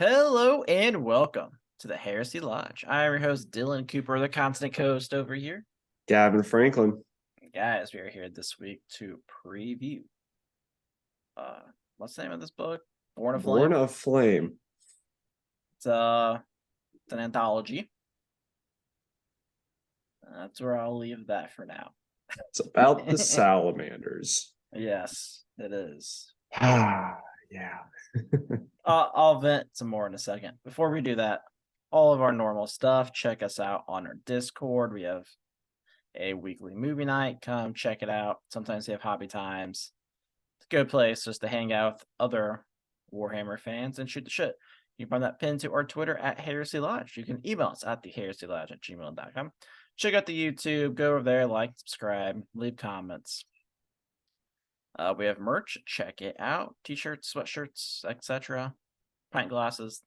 Hello and welcome to the Heresy Lodge. I'm your host, Dylan Cooper, the constant co-host over here. Gavin Franklin. Guys, we are here this week to preview. What's the name of this book? Born of Flame. Born of Flame. It's an anthology. That's where I'll leave that for now. It's about the Salamanders. Yes, it is. Yeah. I'll vent some more in a second. Before we do that, all of our normal stuff, check us out on our Discord. We have a weekly movie night. Come check it out. Sometimes we have hobby times. It's a good place just to hang out with other Warhammer fans and shoot the shit. You can find that pinned to our Twitter at Heresy Lodge. You can email us at theherесylodge@gmail.com. Check out the YouTube. Go over there, like, subscribe, leave comments. We have merch. Check it out. T-shirts, sweatshirts, etc. Pint glasses.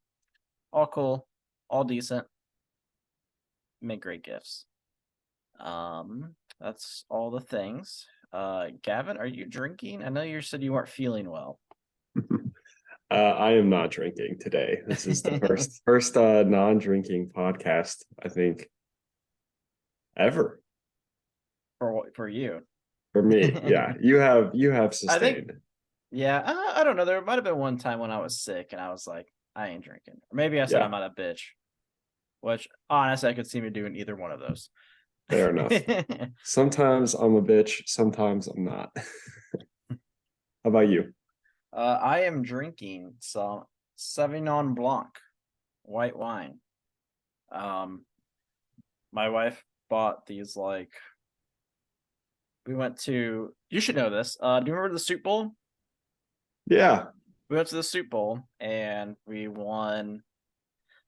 All cool. All decent. Make great gifts. That's all the things. Gavin, are you drinking? I know you said you weren't feeling well. I am not drinking today. This is the first non-drinking podcast, I think, ever. For you. For me, yeah. You have sustained. I don't know. There might have been one time when I was sick and I was like, I ain't drinking. Or maybe I said I'm not a bitch. Which honestly I could see me doing either one of those. Fair enough. Sometimes I'm a bitch, sometimes I'm not. How about you? I am drinking some Sauvignon Blanc white wine. My wife bought these we went to, you should know this. Do you remember the Soup Bowl? Yeah. We went to the Soup Bowl and we won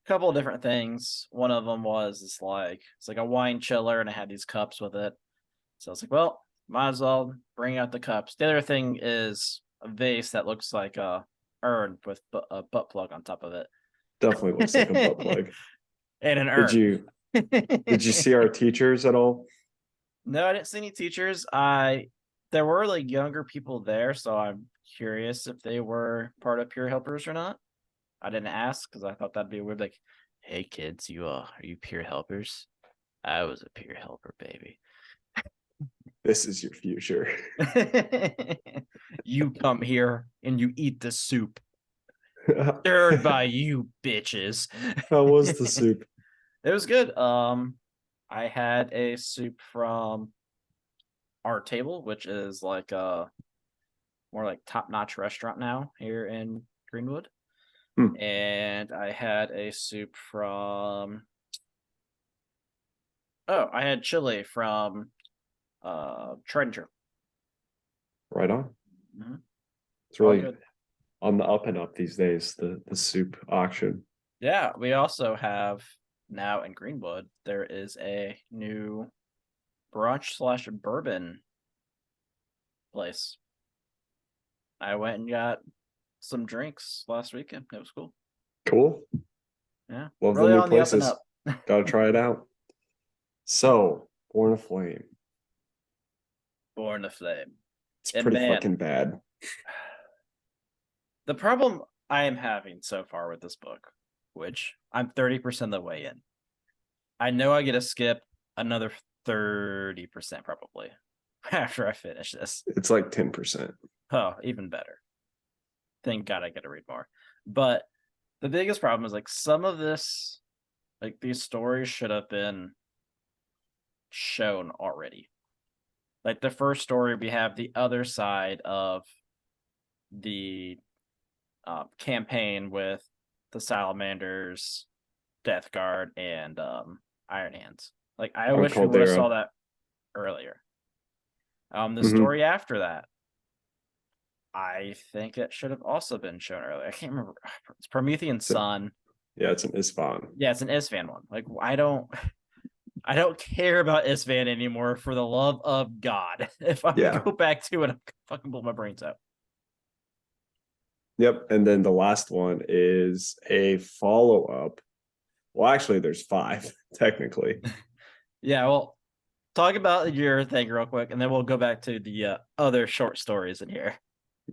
a couple of different things. One of them was it's like a wine chiller and it had these cups with it. So I was like, well, might as well bring out the cups. The other thing is a vase that looks like a urn with a butt plug on top of it. Definitely looks like a butt plug. And an urn. Did you see our teachers at all? No, I didn't see any teachers. There were younger people there, so I'm curious if they were part of peer helpers or not. I didn't ask because I thought that'd be weird. Like, hey kids, are you peer helpers? I was a peer helper, baby. This is your future. You come here and you eat the soup. Served by you bitches. How was the soup? It was good. I had a soup from our table, which is more top-notch restaurant now here in Greenwood. And I had a soup from I had chili from Tried and True. Right on. Mm-hmm. It's really on the up and up these days, the soup auction. Yeah, we also have now in Greenwood, there is a new brunch/bourbon place. I went and got some drinks last weekend. It was cool. Cool. Yeah. Love really the new on places. The up and up. Gotta try it out. So, Born of Flame. Born of Flame. It's pretty fucking bad. The problem I am having so far with this book, which I'm 30% of the way in. I know I get to skip another 30% probably after I finish this. It's like 10%. Oh, even better. Thank God I get to read more. But the biggest problem is some of this, these stories should have been shown already. Like the first story, we have the other side of the campaign with the Salamanders, Death Guard, and Iron Hands. I wish we would have saw that earlier. The story after that, I think it should have also been shown earlier. I can't remember. It's Promethean Sun. Yeah, it's an Isfahan. Yeah, it's an Isfahan one. I don't care about Isfahan anymore for the love of God. If I go back to it, I'm fucking blow my brains out. Yep, and then the last one is a follow-up. Well, actually, there's 5, technically. Yeah, well, talk about your thing real quick, and then we'll go back to the other short stories in here.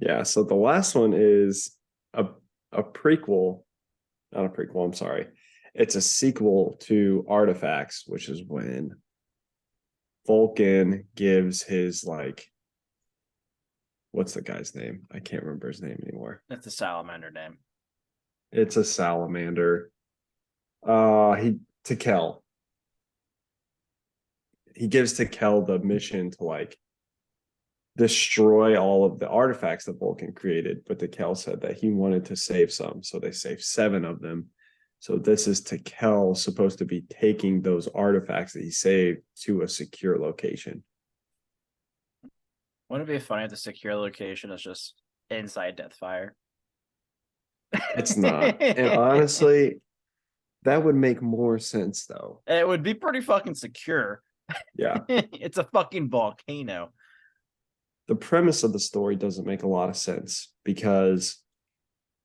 Yeah, so the last one is a prequel not a prequel, I'm sorry. It's a sequel to Artifacts, which is when Vulcan gives his like, what's the guy's name? I can't remember his name anymore. That's a salamander name. It's a salamander. To Kel. He gives to Kel the mission to like destroy all of the artifacts that Vulcan created, but Kel said that he wanted to save some, so they saved 7 of them. So this is Kel supposed to be taking those artifacts that he saved to a secure location. Wouldn't it be funny if the secure location is just inside Deathfire? It's not. And honestly, that would make more sense though. It would be pretty fucking secure. Yeah. It's a fucking volcano. The premise of the story doesn't make a lot of sense because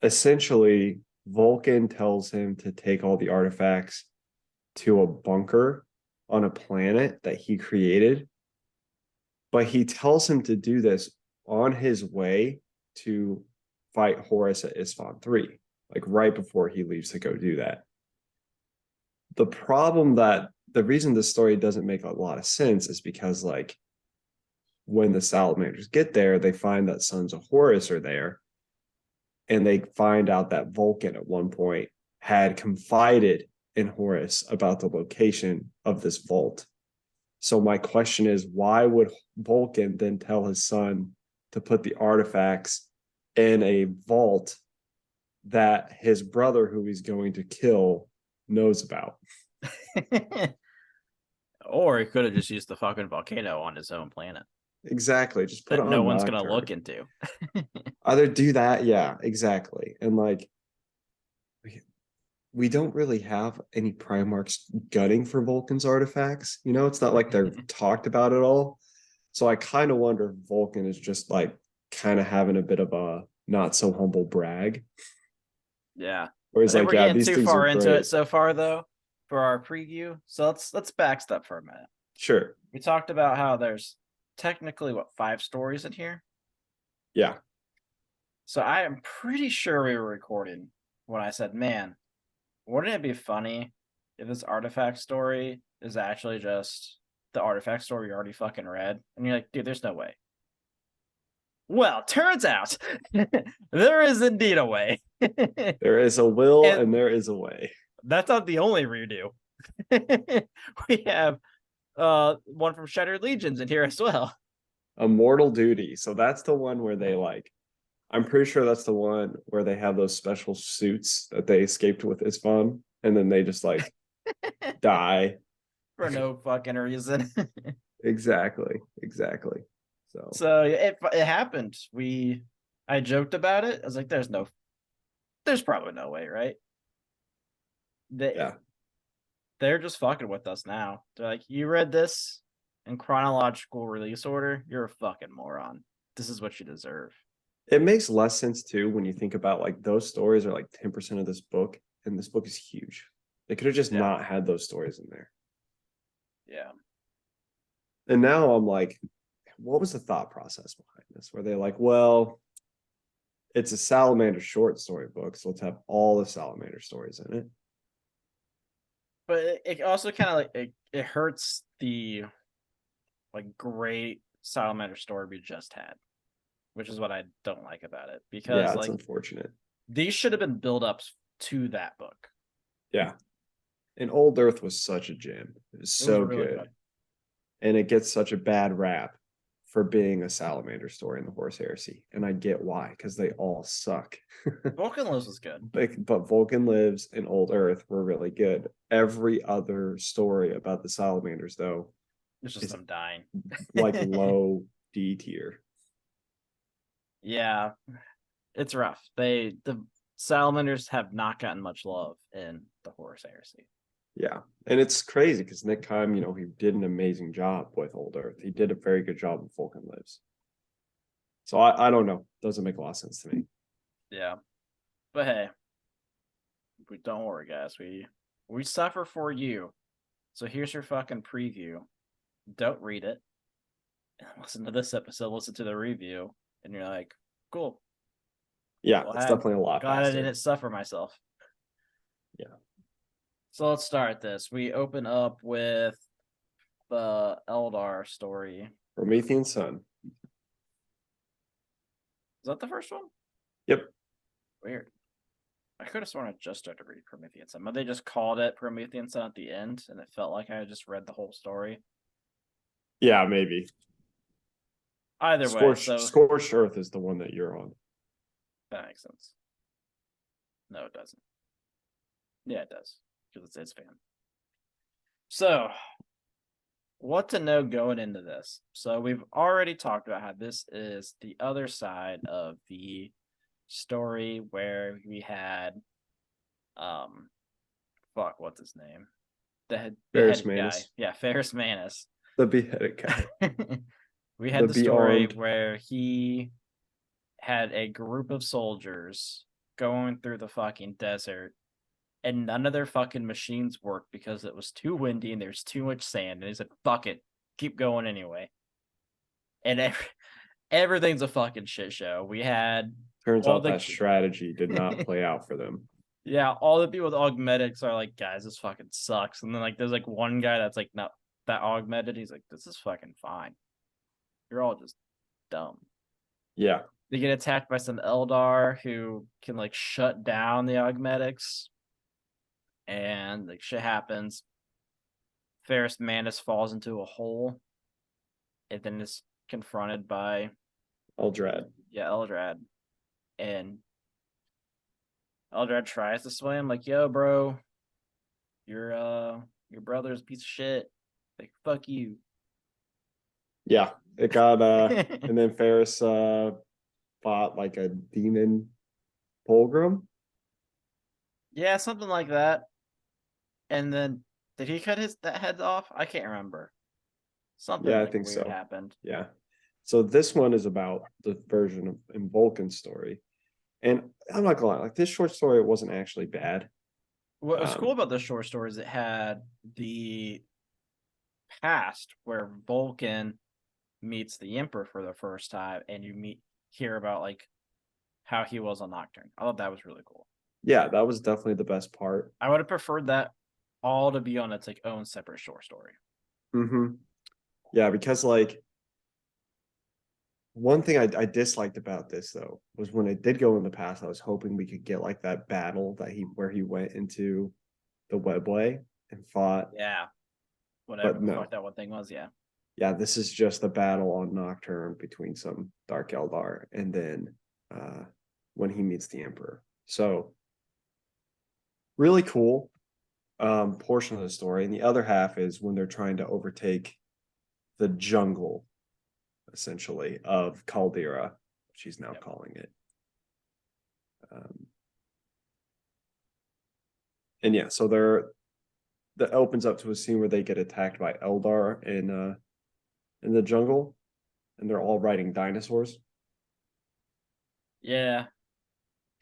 essentially Vulcan tells him to take all the artifacts to a bunker on a planet that he created, but he tells him to do this on his way to fight Horus at Isfahan 3, like right before he leaves to go do that. The reason this story doesn't make a lot of sense is because like when the Salamanders get there, they find that sons of Horus are there, and they find out that Vulcan at one point had confided in Horus about the location of this vault. So my question is, why would Vulcan then tell his son to put the artifacts in a vault that his brother, who he's going to kill, knows about? Or he could have just used the fucking volcano on his own planet Exactly. Just put that it on no one's Nocturne. gonna look into. Either do that, yeah, exactly. And like we don't really have any Primarchs gunning for Vulcan's artifacts. You know, it's not like they're talked about at all. So I kind of wonder if Vulcan is just like kind of having a bit of a not so humble brag. Yeah. Where he's like, we're yeah, getting these too things far are into great. it so far though for our preview. So let's backstep for a minute. Sure. We talked about how there's technically 5 stories in here. Yeah. So I am pretty sure we were recording when I said, man, wouldn't it be funny if this artifact story is actually just the artifact story you already fucking read? And you're like, dude, there's no way. Well, turns out there is indeed a way. There is a will and there is a way. That's not the only redo. We have one from Shattered Legions in here as well. Immortal Duty. So that's the one where they like, I'm pretty sure that's the one where they have those special suits that they escaped with Isfahan, and then they just like die for no fucking reason. Exactly. So it happened. I joked about it. I was like, there's probably no way, right? They're just fucking with us now. They're like, you read this in chronological release order, you're a fucking moron. This is what you deserve. It makes less sense too when you think about like those stories are like 10% of this book, and this book is huge. They could have just not had those stories in there. Yeah. And now I'm like, what was the thought process behind this? Were they like, well, it's a Salamander short story book, so let's have all the Salamander stories in it. But it also kind of like it hurts the like great Salamander story we just had, which is what I don't like about it, because it's unfortunate. These should have been build-ups to that book. Yeah. And Old Earth was such a gem. It was so really good. And it gets such a bad rap for being a Salamander story in the Horus Heresy. And I get why, because they all suck. Vulcan Lives was good. But Vulcan Lives and Old Earth were really good. Every other story about the Salamanders, though, it's just them dying. Like low D tier. Yeah. It's rough. The Salamanders have not gotten much love in the Horus Heresy. Yeah. And it's crazy because Nick Kime, he did an amazing job with Old Earth. He did a very good job with Vulcan Lives. So I don't know. Doesn't make a lot of sense to me. Yeah. But hey, don't worry, guys. We suffer for you. So here's your fucking preview. Don't read it. Listen to this episode, listen to the review, and you're like, cool. Yeah, it's definitely a lot. Glad I didn't suffer myself. So let's start this. We open up with the Eldar story. Promethean Sun. Is that the first one? Yep. Weird. I could have sworn I just started reading Promethean Sun, but they just called it Promethean Sun at the end, and it felt like I just read the whole story. Yeah, maybe. Either way, Scorched Earth is the one that you're on. That makes sense. No, it doesn't. Yeah, it does, because it's fan. So, what to know going into this? So we've already talked about how this is the other side of the story where we had, what's his name? The Ferrus beheaded guy. Manus. Yeah, Ferrus Manus. The beheaded guy. We had the story where he had a group of soldiers going through the fucking desert, and none of their fucking machines worked because it was too windy and there's too much sand. And he said, fuck it, keep going anyway. And everything's a fucking shit show. We had turns out that strategy did not play out for them. Yeah, all the people with augmetics are like, guys, this fucking sucks. And then like there's like one guy that's like not that augmented. He's like, this is fucking fine. You're all just dumb. Yeah. They get attacked by some Eldar who can like shut down the augmetics. And like shit happens. Ferrus Manus falls into a hole. And then is confronted by Eldrad. Yeah, Eldrad. And Eldrad tries to swim, like, yo, bro, your brother's a piece of shit. Like, fuck you. Yeah. It got and then Ferrus fought like a demon Fulgrim. Yeah, something like that. And then did he cut that head off? I can't remember. Something I like think weird so. happened. Yeah. So this one is about the version of in Vulcan's story. And I'm not gonna lie, like this short story, it wasn't actually bad. What was cool about the short story is it had the past where Vulcan meets the Emperor for the first time, and you hear about like how he was on Nocturne. I thought that was really cool. Yeah, that was definitely the best part. I would have preferred that all to be on its like own separate short story. Mm-hmm. Yeah, because like one thing I disliked about this though was when it did go in the past, I was hoping we could get like that battle where he went into the webway and fought. Yeah. Whatever but the no. fuck that one thing was, yeah. Yeah, this is just a battle on Nocturne between some Dark Eldar and then when he meets the Emperor. So really cool portion of the story. And the other half is when they're trying to overtake the jungle, essentially, of Caldera, she's now calling it. And yeah, so that opens up to a scene where they get attacked by Eldar in the jungle, and they're all riding dinosaurs. Yeah.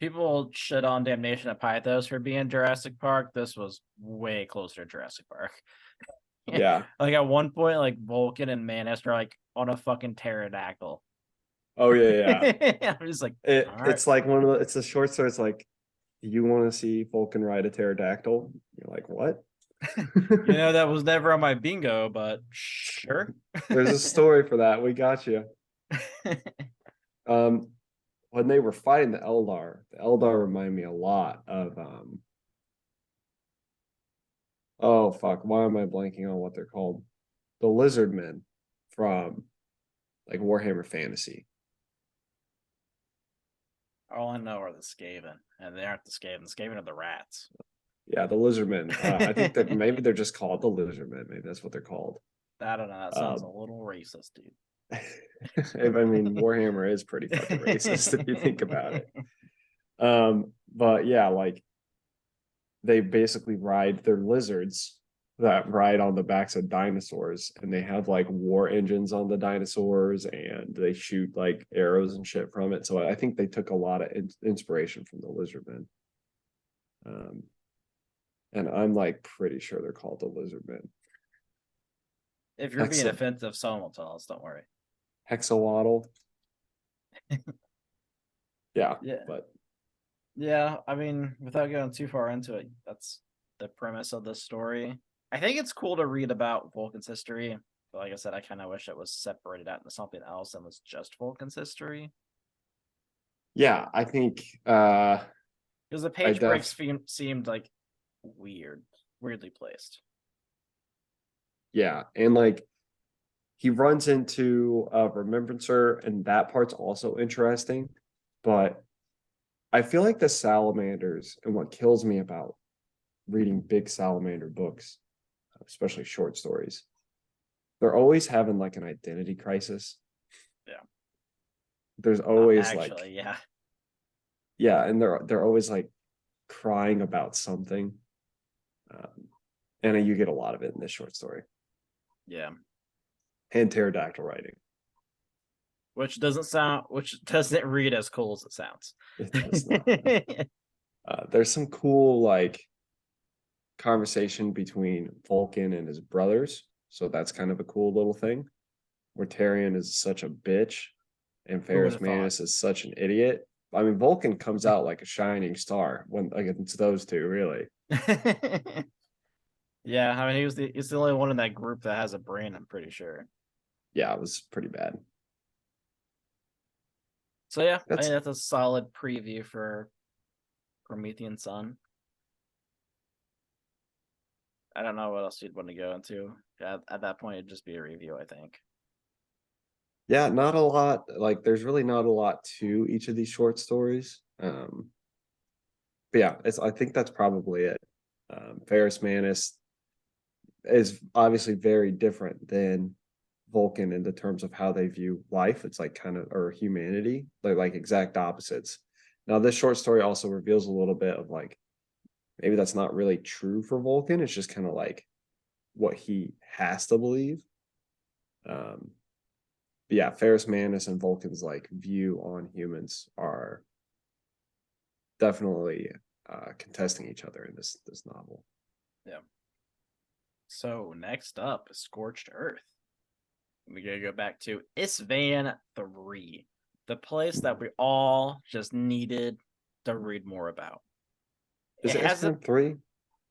People shit on Damnation of Pythos for being Jurassic Park. This was way closer to Jurassic Park. Yeah. Like at one point, like Vulcan and Manus are like on a fucking pterodactyl. Oh yeah. I'm just like, it's like it's a short story. It's like, you want to see Vulcan ride a pterodactyl? You're like, what? That was never on my bingo, but sure. There's a story for that. We got you. When they were fighting the Eldar remind me a lot of oh fuck, why am I blanking on what they're called? The lizard men from like Warhammer Fantasy. All I know are the Skaven, and they aren't the Skaven. The Skaven are the rats. Yeah, the lizardmen. I think that maybe they're just called the lizardmen. Maybe that's what they're called. I don't know. That sounds a little racist, dude. I mean, Warhammer is pretty fucking racist if you think about it. But yeah, like they basically ride their lizards that ride on the backs of dinosaurs, and they have like war engines on the dinosaurs, and they shoot like arrows and shit from it. So I think they took a lot of inspiration from the lizardmen. And I'm like pretty sure they're called the lizardmen. If you're being offensive, someone will tell us. Don't worry. Hexawaddle. Yeah, but Yeah, I mean, without going too far into it, that's the premise of the story. I think it's cool to read about Vulcan's history, but like I said, I kind of wish it was separated out into something else and was just Vulcan's history. Yeah, I think Because the I page breaks def seemed like weirdly placed. yeah, and like he runs into a remembrancer, and that part's also interesting. But I feel like the salamanders, and what kills me about reading big salamander books, especially short stories, they're always having like an identity crisis. Yeah. There's always like, Actually, yeah. yeah, and they're always like crying about something. And you get a lot of it in this short story. Yeah. And pterodactyl writing. Which doesn't read as cool as it sounds. It does not. There's some cool like conversation between Vulcan and his brothers. So that's kind of a cool little thing. Where Tyrion is such a bitch and Who would Ferris have thought? Manus is such an idiot. I mean, Vulcan comes out like a shining star when against those two, really. Yeah, I mean he's the only one in that group that has a brain, I'm pretty sure. Yeah, it was pretty bad. So yeah, I That's think that's a solid preview for Promethean Sun. I don't know what else you'd want to go into. At that point, it'd just be a review, I think. yeah, not a lot. Like, there's really not a lot to each of these short stories. But yeah, I think that's probably it. Ferris Manus is obviously very different than Vulcan in the terms of how they view life. It's like kind of or humanity. They're like exact opposites. Now, this short story also reveals a little bit of like maybe that's not really true for Vulcan. It's just kind of like what he has to believe. Um, but yeah, Ferris Manus and Vulcan's like view on humans are definitely contesting each other in this novel. Yeah. So next up is Scorched Earth. We gotta go back to Isvan 3, the place that we all just needed to read more about. Is It it has a Ispan 3?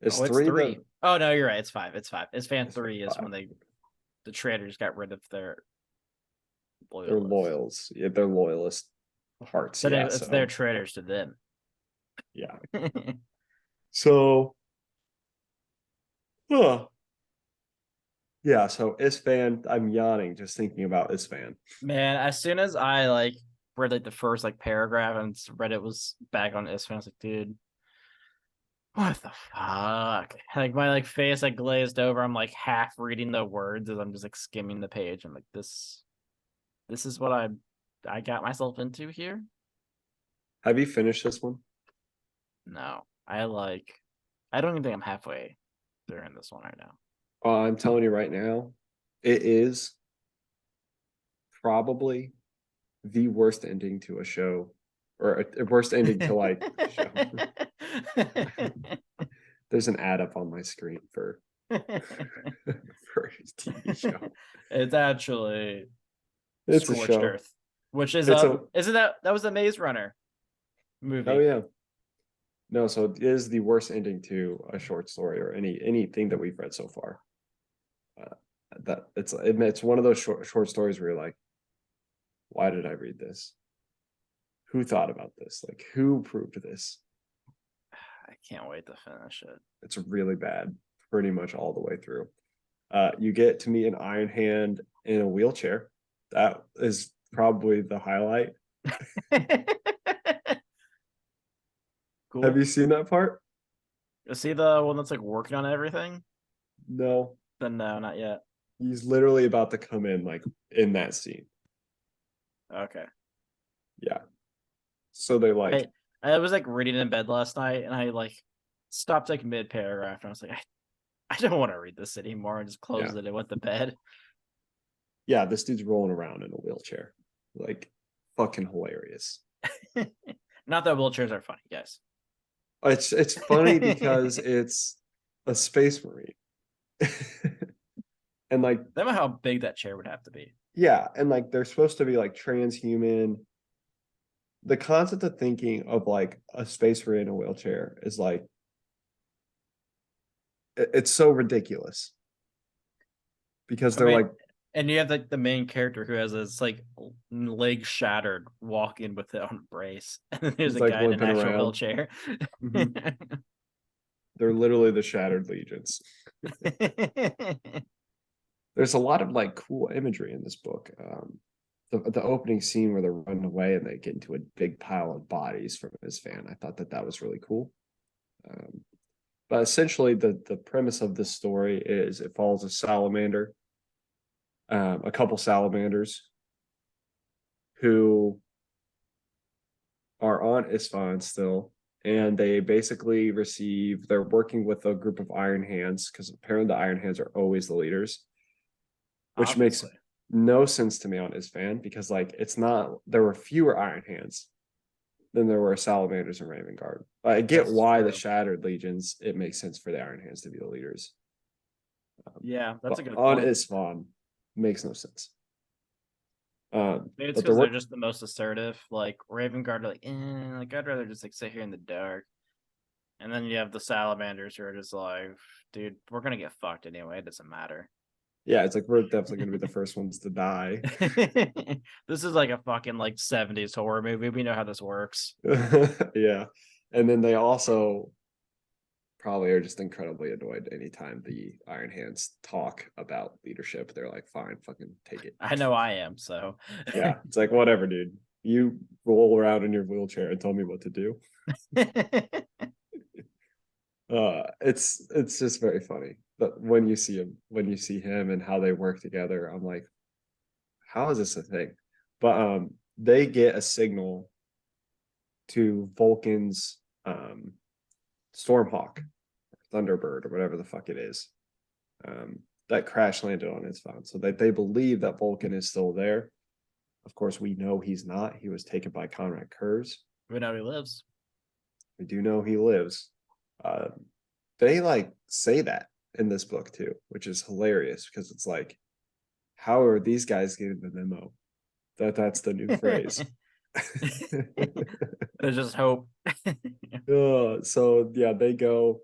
Is oh, it's 3 3. the Oh no, you're right. It's 5. It's 5. Isvan Ispan 3 is 5? when the traders got rid of their They're loyalists. loyals. Yeah, they're loyalist hearts. Then Yeah, it's their so traders to them. yeah. So huh. Yeah, so Isfan, I'm yawning just thinking about Isfan. Man, as soon as I read the first paragraph and Reddit was back on Isfan, I was like, dude, what the fuck? Like my face glazed over. I'm half reading the words as I'm just skimming the page. I'm like, this is what I got myself into here. Have you finished this one? No, I don't even think I'm halfway during this one right now. I'm telling you right now, it is probably the worst ending to a show, or a worst ending to like a show. There's an ad up on my screen for for a TV show. It's actually It's a Scorched show. Earth, which is It's a isn't that was the Maze Runner oh movie? yeah. No, so it is the worst ending to a short story or anything that we've read so far. Uh, that it's one of those short stories where you're like, why did I read this? Who thought about this? Like, who proved this? I can't wait to finish it. It's really bad, pretty much all the way through. You get to meet an Iron Hand in a wheelchair. That is probably the highlight. Have Cool. you seen that part? Is he the one that's working on everything? No. Then no, not yet. He's literally about to come in like in that scene. Okay. Yeah. So they like I was reading in bed last night and I stopped mid paragraph and I was like, I don't want to read this anymore and just closed yeah. it and went to bed. Yeah, this dude's rolling around in a wheelchair. Like fucking hilarious. Not that wheelchairs are funny, guys. It's funny because it's a space marine. And like Think about how big that chair would have to be. yeah, and like they're supposed to be like transhuman, the concept of thinking of like a space marine in a wheelchair is like it's so ridiculous because I they're mean, like and you have like the main character who has his like leg shattered, walking with it on a brace, and then there's he's a like guy in an limping actual around. wheelchair. Mhm. They're literally the Shattered Legions. There's a lot of like cool imagery in this book. The opening scene where they're running away and they get into a big pile of bodies from his fan. I thought that was really cool. Um, but essentially, the premise of this story is it follows a salamander, a couple salamanders who are on Isfahan still, and they basically they're working with a group of Iron Hands because apparently the Iron Hands are always the leaders, which makes Obviously. no sense to me on Isfahan because like it's not there were fewer Iron Hands than there were Salamanders and Raven Guard. I get That's why the true. Shattered Legions, it makes sense for the Iron Hands to be the leaders. Yeah, that's But a good on point. Isfahan, makes no sense. Maybe it's But they're because they're just the most assertive. Like Raven Guard, are like, like I'd rather just like sit here in the dark. And then you have the salamanders who are just like, dude, we're gonna get fucked anyway. It doesn't matter. yeah, it's like we're definitely gonna be the first ones to die. This is like a fucking like 70s horror movie. We know how this works. Yeah. And then they also probably are just incredibly annoyed anytime the Iron Hands talk about leadership. They're like, fine, fucking take it. I know I am, so Yeah. It's like, whatever, dude. You roll around in your wheelchair and tell me what to do. It's just very funny. But when you see him and how they work together, I'm like, how is this a thing? But they get a signal to Vulcan's Stormhawk, Thunderbird, or whatever the fuck it is, that crash landed on its phone. So that they believe that Vulcan is still there. Of course, we know he's not. He was taken by Conrad Kurz. we know he lives. We do know he lives. Uh, they like say that in this book too, which is hilarious because it's like, how are these guys getting the memo that that's the new phrase? There's just hope. So yeah, they go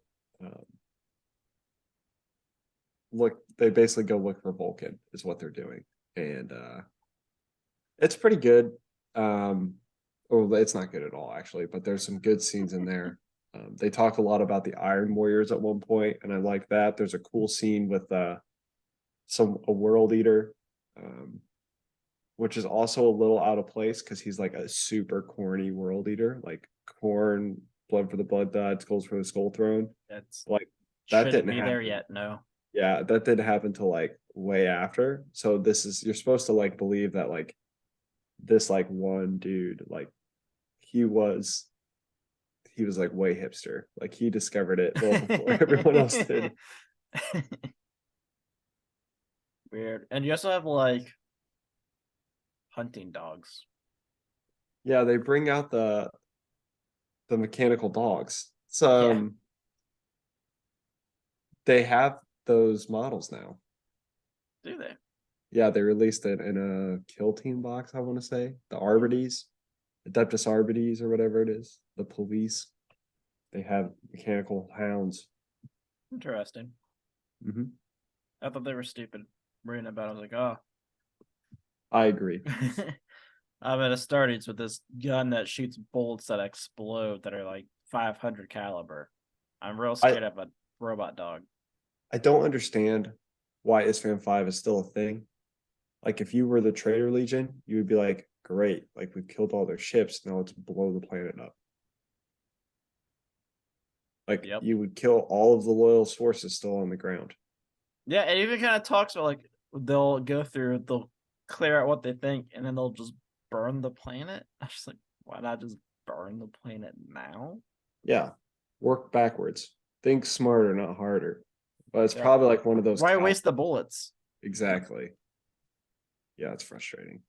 look. They basically go look for Vulcan is what they're doing, and it's pretty good. Well, it's not good at all actually, but there's some good scenes in there. They talk a lot about the Iron Warriors at one point, and I like that. There's a cool scene with a world eater, which is also a little out of place because he's like a super corny world eater, like corn, blood for the blood god, skulls for the skull throne. That's Like that shouldn't didn't be there happen. yet. No. Yeah, that didn't happen till like way after. So this is you're supposed to like believe that like this like one dude like he was like way hipster. Like he discovered it well before everyone else did. Weird. And you also have like hunting dogs. Yeah, they bring out the mechanical dogs. So Yeah. they have those models now. Do they? Yeah, they released it in a Kill Team box, I want to say. The Arbites, Adeptus Arbites, or whatever it is. The police. They have mechanical hounds. Interesting. Mm-hmm. I thought they were stupid. Reading about it, I was like, oh. I agree. I'm at a Astartes with this gun that shoots bullets that explode that are like 500 caliber. I'm real I, scared of a robot dog. I don't understand why Isfam 5 is still a thing. Like, if you were the Traitor Legion, you would be like, great, like, we've killed all their ships. Now let's blow the planet up. Like, Yep. you would kill all of the loyal forces still on the ground. Yeah, it even kind of talks about like they'll clear out what they think, and then they'll just burn the planet. I was just like, why not just burn the planet now? Yeah, work backwards. Think smarter, not harder. But it's Yeah. probably like one of those. Why waste the bullets? Exactly. Yeah, it's frustrating.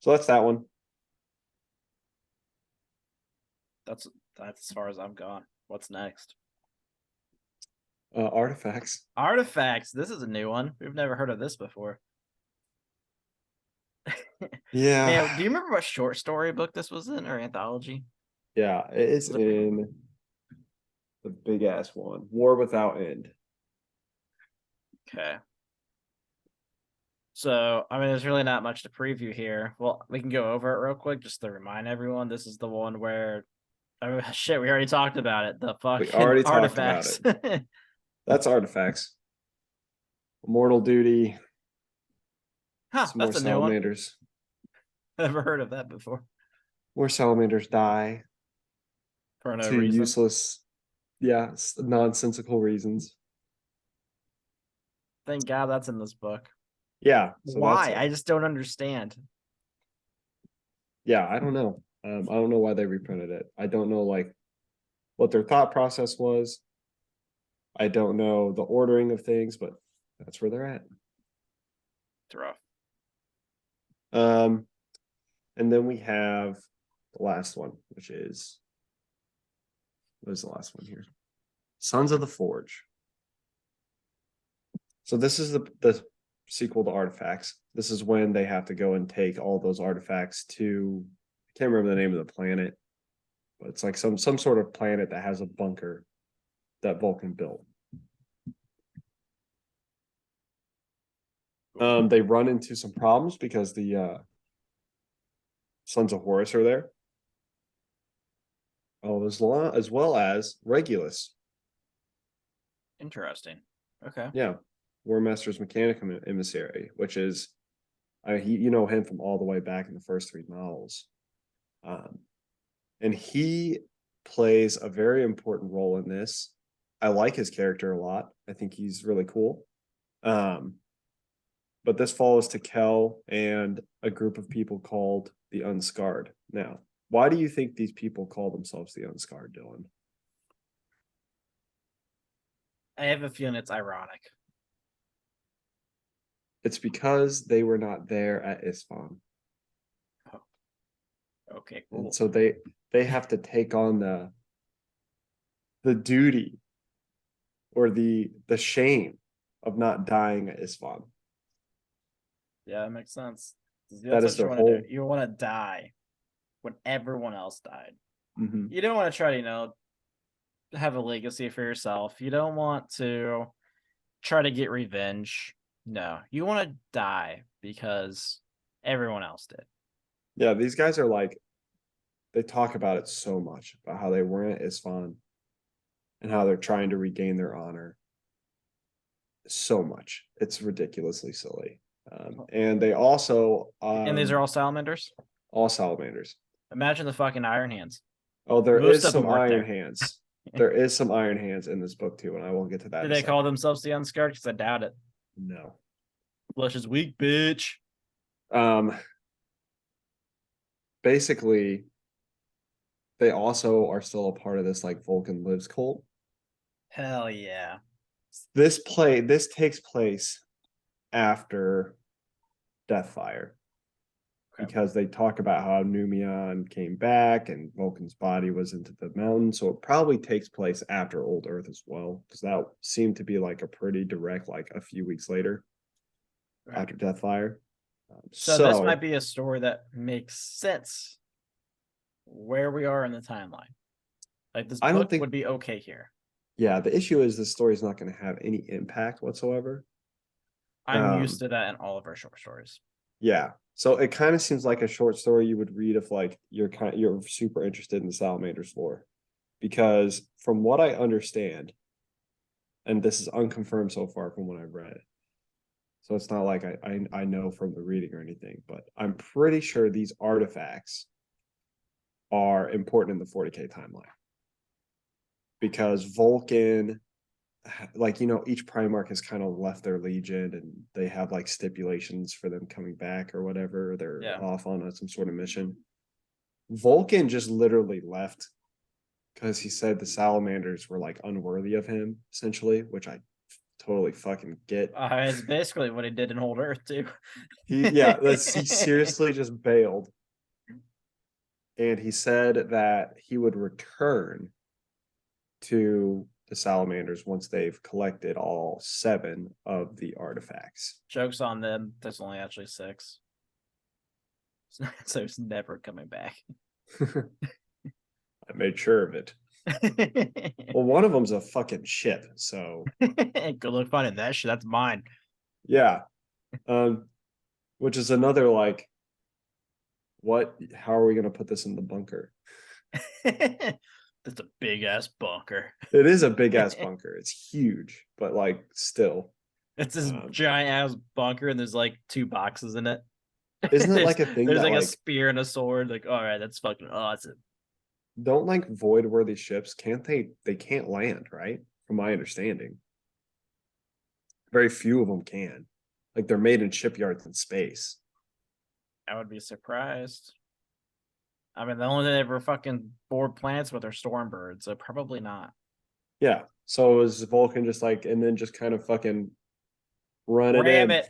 So that's that one. That's as far as I've gone. What's next? Artifacts. Artifacts. This is a new one. We've never heard of this before. Yeah. Man, do you remember what short story book this was in, or anthology? Yeah, it is Was it- in the big ass one, War Without End. Okay. So, I mean, there's really not much to preview here. Well, we can go over it real quick just to remind everyone. This is the one where, oh, shit, we already talked about it. The We fucking already talked about artifacts. it. That's artifacts. Immortal Duty. Huh, Some more that's a new one. salamanders. Never heard of that before. More salamanders die For no to reason. useless, yeah, nonsensical reasons. Thank God that's in this book. Yeah. So Why? I just don't understand. yeah, I don't know. I don't know why they reprinted it. I don't know like what their thought process was. I don't know the ordering of things, but that's where they're at. It's rough. And then we have the last one, which is what is the last one here? Sons of the Forge. So this is the sequel to Artifacts. This is when they have to go and take all those artifacts to, I can't remember the name of the planet, but it's like some sort of planet that has a bunker that Vulcan built. They run into some problems because the Sons of Horus are there. Oh, as well as Regulus. Interesting. Okay. Yeah. War Master's Mechanicum emissary, which is you know him from all the way back in the first 3 novels. And he plays a very important role in this. I like his character a lot. I think he's really cool. But this follows to Kel and a group of people called the Unscarred. Now, why do you think these people call themselves the Unscarred, Dylan? I have a feeling it's ironic. It's because they were not there at Isfahan. Oh. Okay, cool. And so they have to take on the duty or the shame of not dying at Isfahan. Yeah, that makes sense. That is That's what their you want to whole. do. You want to die when everyone else died. Mhm. You don't want to try to, have a legacy for yourself. You don't want to try to get revenge. No, you want to die because everyone else did. Yeah, these guys are like, they talk about it so much about how they weren't at Isfahan and how they're trying to regain their honor. So much. It's ridiculously silly. And they also And these are all salamanders. all salamanders. Imagine the fucking Iron Hands. Oh, there Most is of them some weren't Iron there. Hands. There is some Iron Hands in this book too, and I will get to that. Did in a they call second. themselves the Unscarred? Because I doubt it. No. Flesh is weak, bitch. Basically, they also are still a part of this like Vulcan Lives cult. Hell yeah. This takes place after Deathfire. Okay. Because they talk about how Numion came back and Vulcan's body was into the mountain. So it probably takes place after Old Earth as well, because that seemed to be like a pretty direct, like a few weeks later after Deathfire. So this might be a story that makes sense where we are in the timeline. Like this I don't book think would be okay here. Yeah, the issue is the story's not going to have any impact whatsoever. I'm used to that in all of our short stories. Yeah. So it kind of seems like a short story you would read if like you're super interested in the Salamanders lore. Because from what I understand, and this is unconfirmed so far from what I've read. So it's not like I know from the reading or anything, but I'm pretty sure these artifacts are important in the 40K timeline. Because Vulcan, like, each Primarch has kind of left their legion and they have like stipulations for them coming back or whatever. They're off on some sort of mission. Vulcan just literally left because he said the Salamanders were like unworthy of him, essentially, which I totally fucking get. It's basically what he did in Old Earth too. He seriously just bailed. And he said that he would return to the Salamanders once they've collected all 7 of the artifacts. Joke's on them. There's only actually 6. So it's never coming back. I made sure of it. Well, one of them's a fucking ship, so Good luck finding that shit. That's mine. yeah. Which is another like, what? How are we gonna put this in the bunker? That's a big ass bunker. It is a big ass bunker. It's huge, but like still. It's this giant ass bunker, and there's like 2 boxes in it. Isn't it like a thing there's that like a like spear and a sword? Like, all right, that's fucking awesome. don't like void worthy ships, can't they can't land, right? From my understanding. Very few of them can. Like they're made in shipyards in space. I would be surprised. I mean, the only thing they ever fucking board planets with are storm birds, so probably not. Yeah. So is Vulcan just like, and then just kind of fucking run it Ram in.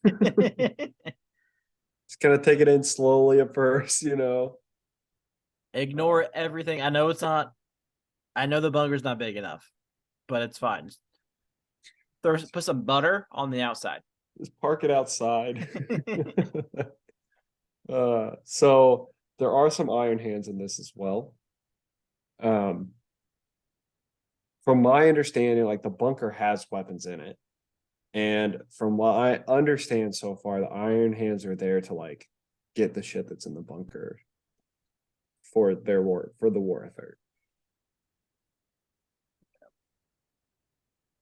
it. Just kind of take it in slowly at first, you know. Ignore everything. I know it's not. I know the bunker's not big enough, but it's fine. Put some butter on the outside. Just park it outside. So there are some iron hands in this as well. From my understanding, like the bunker has weapons in it. And from what I understand so far, the iron hands are there to like get the shit that's in the bunker for the war effort.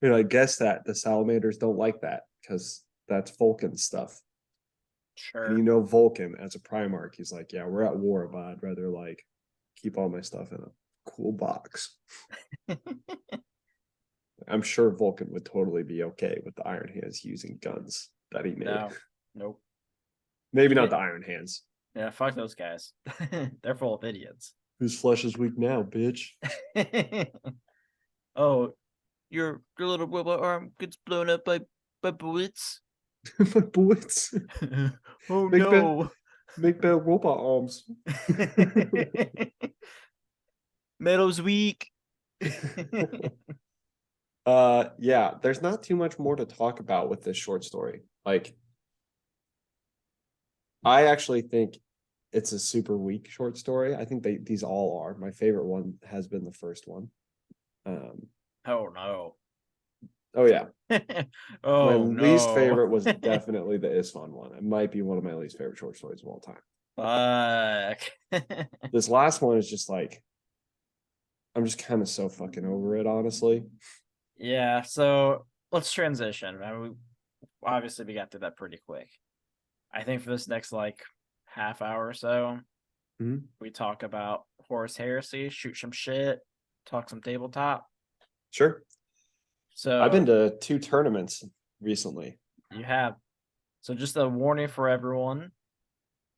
You know, I guess that the salamanders don't like that because that's Vulcan stuff. Sure. And you know Vulcan as a Primarch, he's like, yeah, we're at war, but I'd rather like keep all my stuff in a cool box. I'm sure Vulcan would totally be okay with the Iron Hands using guns that he made. No, nope. Maybe not the Iron Hands. Yeah, fuck those guys. They're full of idiots. Whose flesh is weak now, bitch? Oh, your little robot arm gets blown up by bullets. My bullets. Oh make no! Make bad robot arms. Metal's weak. Yeah, there's not too much more to talk about with this short story. Like, I actually think it's a super weak short story. I think these all are. My favorite one has been the first one. Oh no. Oh yeah. Oh my least favorite was definitely the Isfan one. It might be one of my least favorite short stories of all time. Fuck. This last one is just like, I'm just kind of so fucking over it, honestly. Yeah, so let's transition. I mean, obviously we got through that pretty quick. I think for this next like half hour or so, we talk about Horus Heresy, shoot some shit, talk some tabletop. Sure. So I've been to 2 tournaments recently. You have. So just a warning for everyone.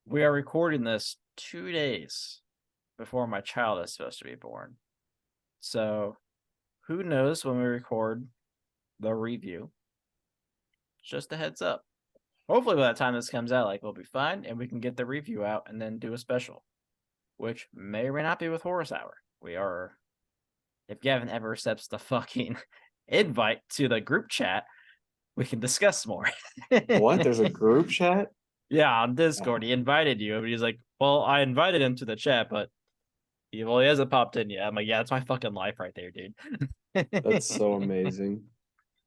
We are recording this 2 days before my child is supposed to be born. So who knows when we record the review? Just a heads up. Hopefully by the time this comes out, like, we'll be fine and we can get the review out and then do a special, which may or may not be with Horus Hour. We are, if Gavin ever accepts the fucking invite to the group chat, we can discuss more. What? There's a group chat? Yeah, on Discord. He invited you. And he's like, well, I invited him to the chat, but he hasn't popped in yet. I'm like, yeah, that's my fucking life right there, dude. That's so amazing.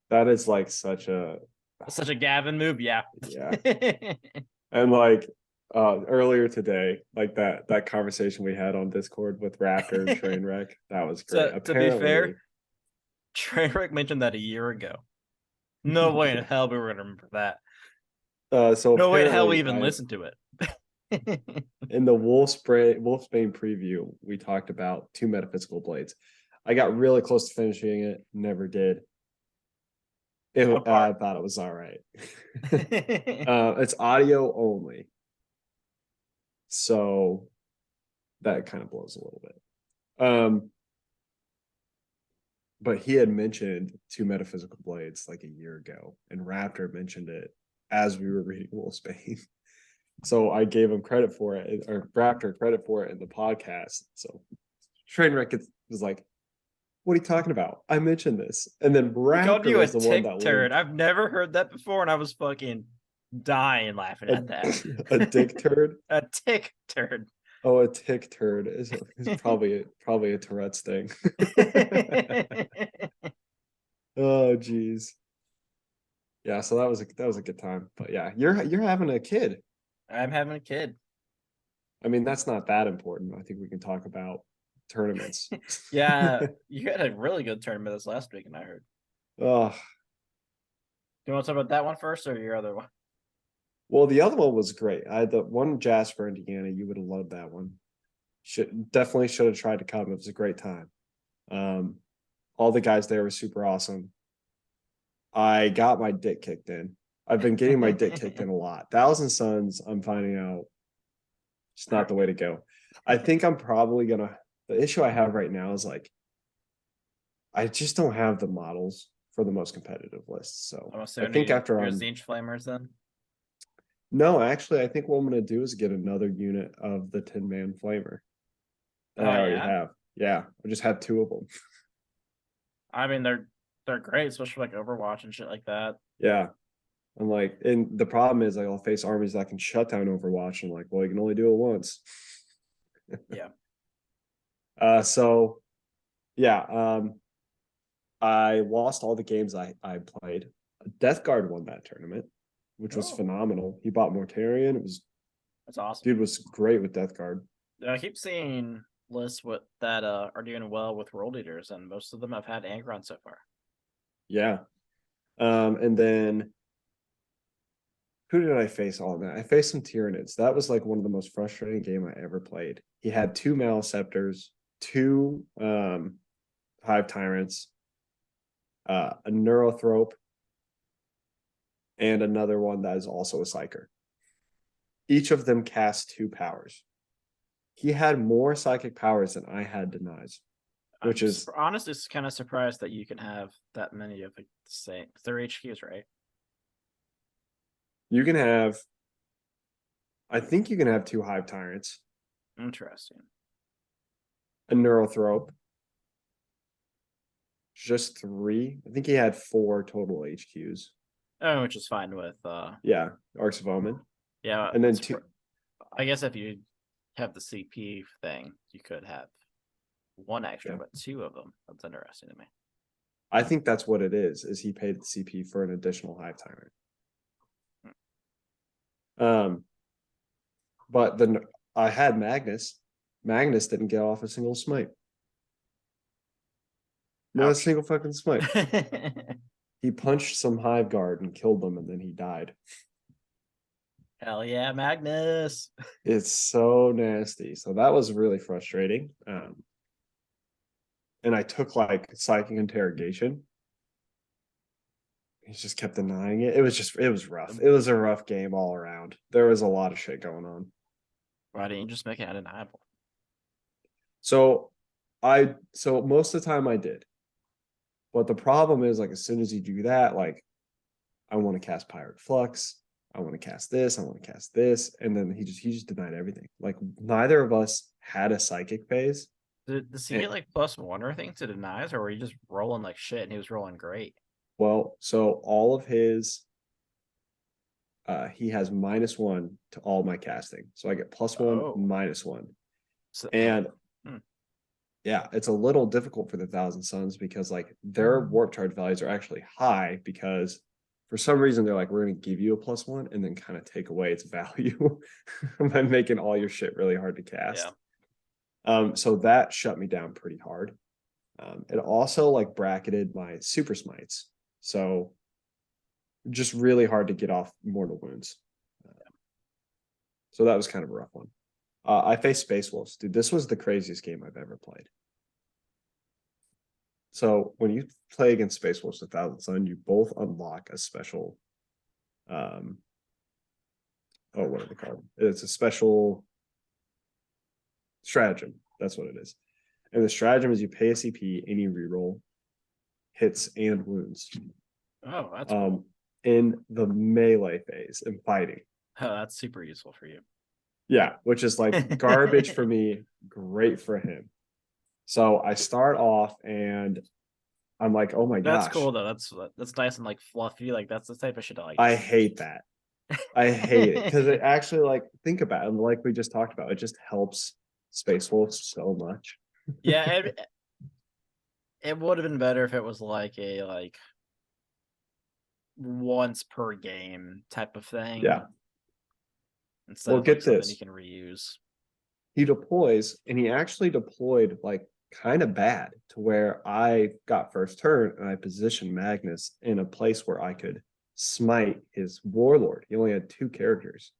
That is like such a Gavin move. Yeah. Yeah. And like earlier today, like that conversation we had on Discord with Raptor and Trainwreck, that was great. So, to be fair, Trainwreck mentioned that a year ago. No way in hell we were gonna remember that. So no way in hell we even listened to it. In the Wolfsbane preview, we talked about 2 metaphysical blades. I got really close to finishing it, never did. I thought it was all right. It's audio only, so that kind of blows a little bit. But he had mentioned 2 metaphysical blades like a year ago, and Raptor mentioned it as we were reading Wolfsbane. So I gave him credit for it, or Raptor credit for it in the podcast. So Trainwreck was like, what are you talking about? I mentioned this. And then Raptor called you was a the one that turd. I've never heard that before, and I was fucking dying laughing at that. A dick turd. A tick turd. Oh, a tick turd is probably a Tourette's thing. Oh, geez. Yeah, so that was a good time. But yeah, you're having a kid. I'm having a kid. I mean, that's not that important. I think we can talk about tournaments. Yeah, you had a really good tournament this last week, and I heard. Oh, Do you want to talk about that one first, or your other one? well, the other one was great. I had the one Jasper, Indiana. You would have loved that one. Should have tried to come. It was a great time. All the guys there were super awesome. I got my dick kicked in. I've been getting my dick kicked in a lot. Thousand Suns, I'm finding out it's not the way to go. I think I'm probably gonna. The issue I have right now is like, I just don't have the models for the most competitive lists. So I think after your I'm Zinch Flamers, then. no, actually, I think what I'm gonna do is get another unit of the Tin Man Flamer that I already have. Yeah, I just had 2 of them. I mean, they're great, especially like Overwatch and shit like that. Yeah, I'm like, and the problem is like I'll face armies that can shut down Overwatch. I'm like, well, you can only do it once. Yeah. So yeah, I lost all the games I played. Death Guard won that tournament, which was phenomenal. He bought Mortarion. That's awesome. Dude was great with Death Guard. I keep seeing lists with that are doing well with World Eaters, and most of them have had Angron so far. Yeah. And then who did I face all that? I faced some Tyranids. That was like one of the most frustrating game I ever played. He had 2 Maleceptors, 2 Hive Tyrants, a Neurothrope, and another one that is also a Psyker. Each of them cast 2 powers. He had more psychic powers than I had denies, which is honestly kind of surprised that you can have that many of the same. They're HQs, right? You can have, I think you can have 2 Hive Tyrants. Interesting. A Neurothrope. Just 3. I think he had 4 total HQs. Oh, which is fine with yeah, Arcs of Omen. Yeah, and then 2. I guess if you have the CP thing, you could have 1 extra, but 2 of them. That's interesting to me. I think that's what it is he paid the CP for an additional Hive Tyrant. But then I had Magnus. Magnus didn't get off a single smite. Not a single fucking smite. He punched some Hive Guard and killed them, and then he died. Hell yeah, Magnus. It's so nasty. So that was really frustrating. And I took like psychic interrogation. He just kept denying it. It was rough. It was a rough game all around. There was a lot of shit going on. Why didn't you just make it undeniable? So most of the time I did. But the problem is, like, as soon as you do that, like, I want to cast Pirate Flux. I want to cast this. I want to cast this. And then he just denied everything. Like, neither of us had a psychic phase. Does he get like +1 or anything to denies, or were you just rolling like shit and he was rolling great? Well, so all of his he has -1 to all my casting. So I get +1, -1. So, and yeah, it's a little difficult for the Thousand Suns because like their warp charge values are actually high because for some reason they're like, we're going to give you a +1 and then kind of take away its value by making all your shit really hard to cast. Yeah. So that shut me down pretty hard. It also like bracketed my super smites. So just really hard to get off mortal wounds. So that was kind of a rough one. I faced Space Wolves. Dude, this was the craziest game I've ever played. So when you play against Space Wolves with Thousand Sun, you both unlock a special what are they called? It's a special stratagem. That's what it is. And the stratagem is you pay a CP and you reroll hits and wounds. Oh, that's cool. In the melee phase and fighting. Oh, that's super useful for you. Yeah, which is like garbage for me, great for him. So I start off and I'm like, oh my gosh. That's cool though. That's nice and like fluffy. Like that's the type of shit I like. I hate that. I hate it because it actually, like, think about it, and like we just talked about, it just helps Space Wolves so much. Yeah, it would have been better if it was like a once per game type of thing. Yeah. Instead Well, of like get something you this. can reuse. He deploys, and he actually deployed like kind of bad to where I got first turn and I positioned Magnus in a place where I could smite his warlord. He only had 2 characters.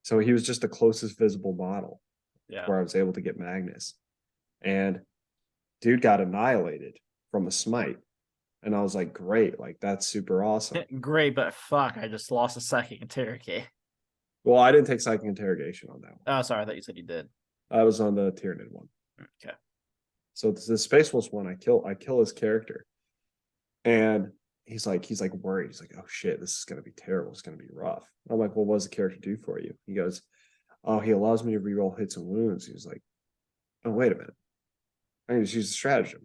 So he was just the closest visible model Yeah. where I was able to get Magnus. And dude got annihilated from a smite. And I was like, great, like that's super awesome. Great, but fuck, I just lost a psychic interrogate. Well, I didn't take psychic interrogation on that one. Oh, sorry, I thought you said you did. I was on the Tyranid one. Okay. So the Space Wolves one, I kill his character. And he's like worried. He's like, oh shit, this is gonna be terrible. It's gonna be rough. I'm like, well, what does the character do for you? He goes, oh, he allows me to reroll hits and wounds. He was like, oh, wait a minute. I just use a stratagem.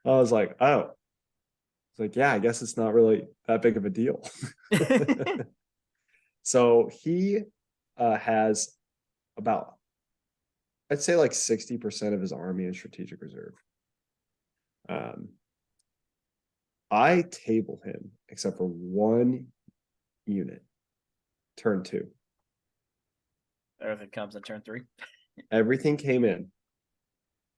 I was like, oh. It's like, yeah, I guess it's not really that big of a deal. So he has about, I'd say like 60% of his army in strategic reserve. I table him except for 1 unit, turn 2. Everything comes in turn 3. Everything came in.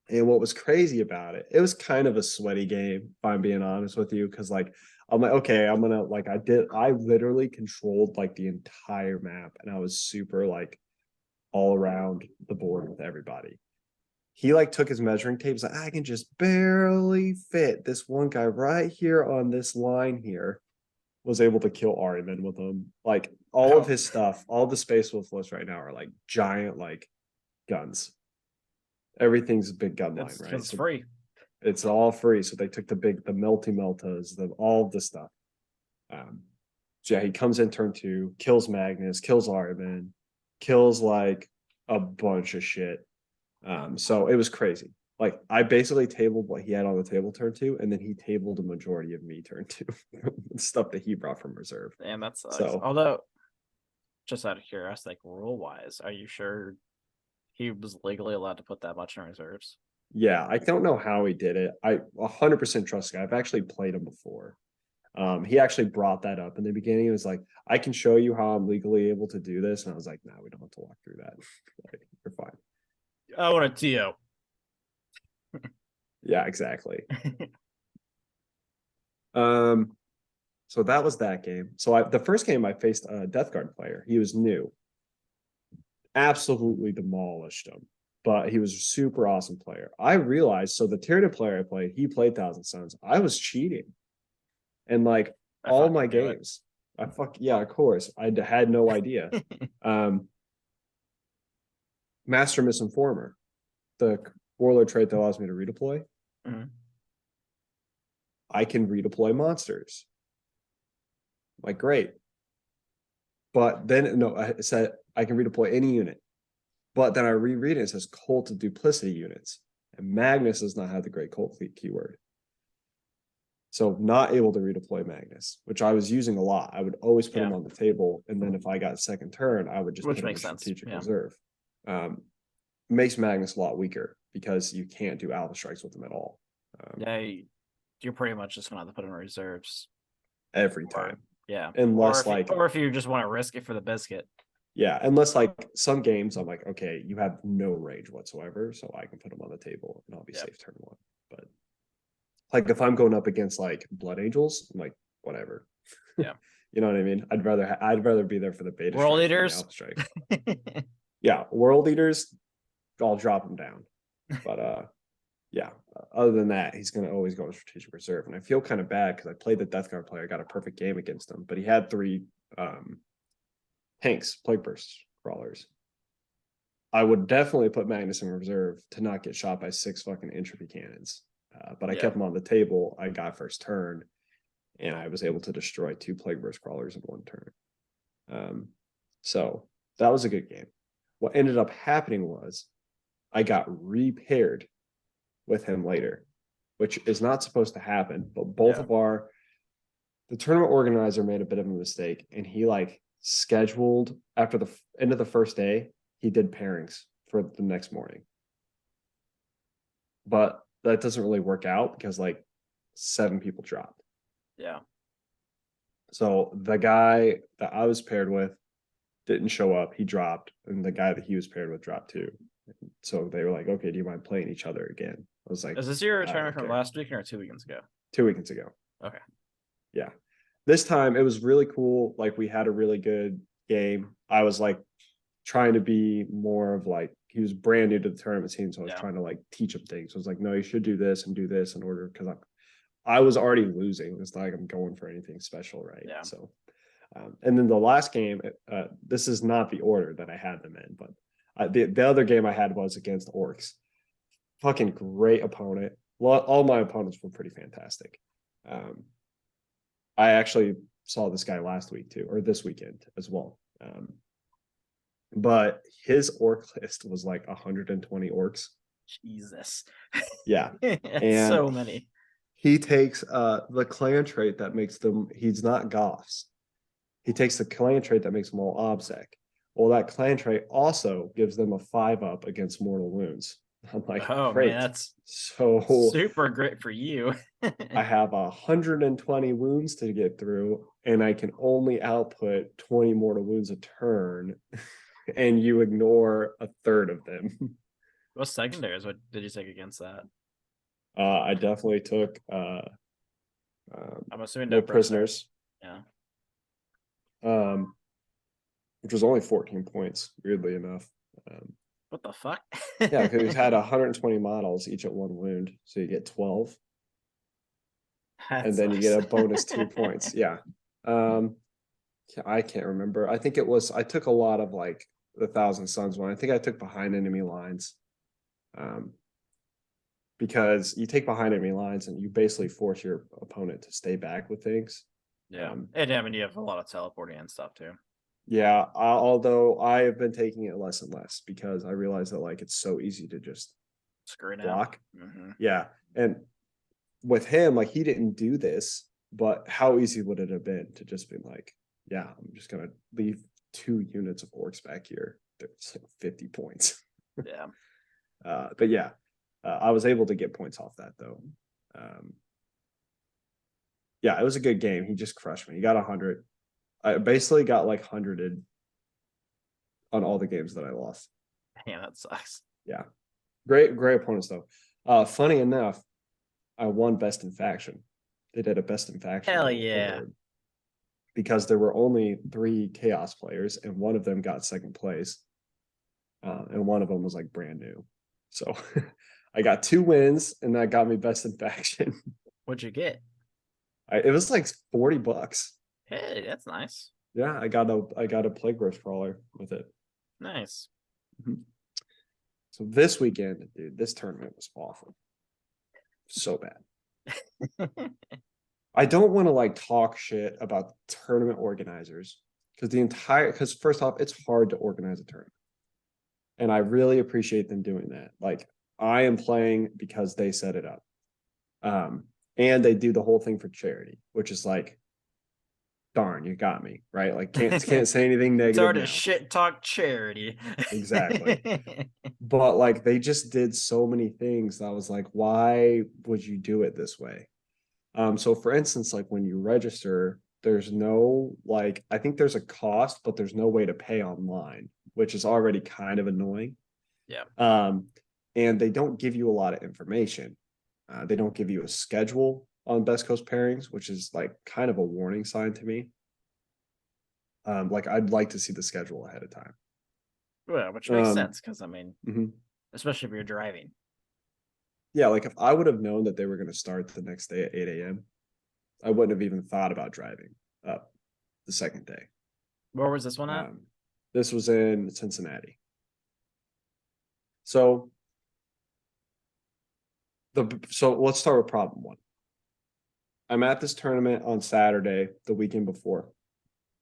And what was crazy about it, it was kind of a sweaty game, if I'm being honest with you, because like I'm like, okay, I'm gonna like I literally controlled like the entire map, and I was super like all around the board with everybody. He like took his measuring tape, he's like, I can just barely fit this one guy right here on this line here. Was able to kill Ariman with him. Like all of his stuff, all the Space Wolf lists right now are like giant like guns. Everything's a big gun line, right? Because it's free. It's all free. So they took the melty meltas, all of the stuff. So yeah, he comes in turn 2, kills Magnus, kills Ariman, kills like a bunch of shit. So it was crazy. Like I basically tabled what he had on the table turn 2, and then he tabled a majority of me turn 2 stuff that he brought from reserve. Damn, that sucks. So, although, just out of curiosity, like rule wise, are you sure he was legally allowed to put that much in reserves? yeah, I don't know how he did it. I 100% trust the guy. I've actually played him before. He actually brought that up in the beginning. He was like, I can show you how I'm legally able to do this. And I was like, no, we don't have to walk through that. Like, you're fine. I want a TO. Yeah, exactly. So that was that game. So the first game I faced a Death Guard player. He was new. Absolutely demolished him. But he was a super awesome player. I realized, so the Tyranid player I played, he played Thousand Suns. I was cheating. And like all my games, yeah, of course. I had no idea. Master Misinformer, the warlord trait that allows me to redeploy. Mm-hmm. I can redeploy monsters. Like, great. But then, no, it said I can redeploy any unit. But then I reread it, it says Cult of Duplicity units. And Magnus does not have the great cult keyword. So not able to redeploy Magnus, which I was using a lot. I would always put him on the table. And then if I got second turn, I would just put him in strategic reserve. Makes Magnus a lot weaker because you can't do alpha strikes with him at all. Yeah, you're pretty much just going to have to put him in reserves. Every time. Yeah. Unless or if you just want to risk it for the biscuit. Yeah, unless like some games I'm like, okay, you have no range whatsoever, so I can put them on the table and I'll be safe turn 1. But like if I'm going up against like Blood Angels, I'm like, whatever. Yeah. You know what I mean? I'd rather be there for the beta World Eaters. Strike. Yeah, World Eaters, I'll drop them down. But yeah, other than that, he's gonna always go in strategic reserve. And I feel kind of bad because I played the Death Guard player, I got a perfect game against him, but he had 3 tanks, plague burst crawlers. I would definitely put Magnus in reserve to not get shot by 6 fucking entropy cannons. But I kept him on the table. I got first turn, and I was able to destroy 2 plague burst crawlers in 1 turn. So that was a good game. What ended up happening was I got repaired with him later, which is not supposed to happen. But both of our the tournament organizer made a bit of a mistake, and he like scheduled after the end of the first day, he did pairings for the next morning. But that doesn't really work out because like 7 people dropped. Yeah. So the guy that I was paired with didn't show up. He dropped, and the guy that he was paired with dropped too. So they were like, "Okay, do you mind playing each other again?" I was like, "Is this your tournament from last weekend or 2 weekends ago?" 2 weekends ago. Okay. Yeah. This time it was really cool. Like we had a really good game. I was like trying to be more of like, he was brand new to the tournament scene, so I was trying to like teach him things. I was like, no, you should do this and do this in order, because I was already losing. It's not like I'm going for anything special, right? Yeah. So, and then the last game, this is not the order that I had them in, but the other game I had was against Orcs. Fucking great opponent. All my opponents were pretty fantastic. I actually saw this guy last week too, or this weekend as well. But his orc list was like 120 orcs. Jesus. Yeah. And so many. He takes the clan trait that makes them, he's not Goths. He takes the clan trait that makes them all obsec. Well, that clan trait also gives them a 5-up against mortal wounds. I'm like, oh great. Man, that's so super great for you. I have 120 wounds to get through, and I can only output 20 mortal wounds a turn, and you ignore a third of them. What secondaries? What did you take against that? I definitely took I'm assuming no prisoners. Yeah. Which was only 14 points, weirdly enough. What the fuck? Yeah, because we had 120 models, each at 1 wound, so you get 12. And then you get a bonus 2 points. Yeah. I can't remember. I think I took a lot of like the Thousand Suns one. I think I took behind enemy lines. Because you take behind enemy lines and you basically force your opponent to stay back with things. Yeah. And I mean, you have a lot of teleporting and stuff too. Yeah. Although I have been taking it less and less because I realize that like it's so easy to just screw it block. Mm-hmm. Yeah. And with him, like he didn't do this, but how easy would it have been to just be like, yeah, I'm just gonna leave 2 units of orcs back here. There's like 50 points. Yeah. But yeah, I was able to get points off that though. Yeah, it was a good game. He just crushed me. He got 100. I basically got like 100 on all the games that I lost. Yeah, that sucks. Yeah, great opponents though. Funny enough, I won best in faction. They did a best in faction. Hell yeah! Award because there were only 3 chaos players, and one of them got second place, and one of them was like brand new. So I got 2 wins, and that got me best in faction. What'd you get? It was like $40. Hey, that's nice. Yeah, I got a plague growth crawler with it. Nice. Mm-hmm. So this weekend, dude, this tournament was awful. So bad. I don't want to like talk shit about tournament organizers because first off, it's hard to organize a tournament. And I really appreciate them doing that. Like I am playing because they set it up. And they do the whole thing for charity, which is like, darn, you got me, right? Like can't say anything negative. It's hard to now. shit talk charity. Exactly. But like they just did so many things that I was like, why would you do it this way? So for instance, like when you register, there's no like, I think there's a cost, but there's no way to pay online, which is already kind of annoying. Yeah. And they don't give you a lot of information. They don't give you a schedule on Best Coast pairings, which is like kind of a warning sign to me. Like I'd like to see the schedule ahead of time. Well, which makes sense because I mean, mm-hmm. especially if you're driving. Yeah, like if I would have known that they were going to start the next day at 8 a.m., I wouldn't have even thought about driving up the second day. Where was this one at? This was in Cincinnati. So let's start with problem 1. I'm at this tournament on Saturday, the weekend before,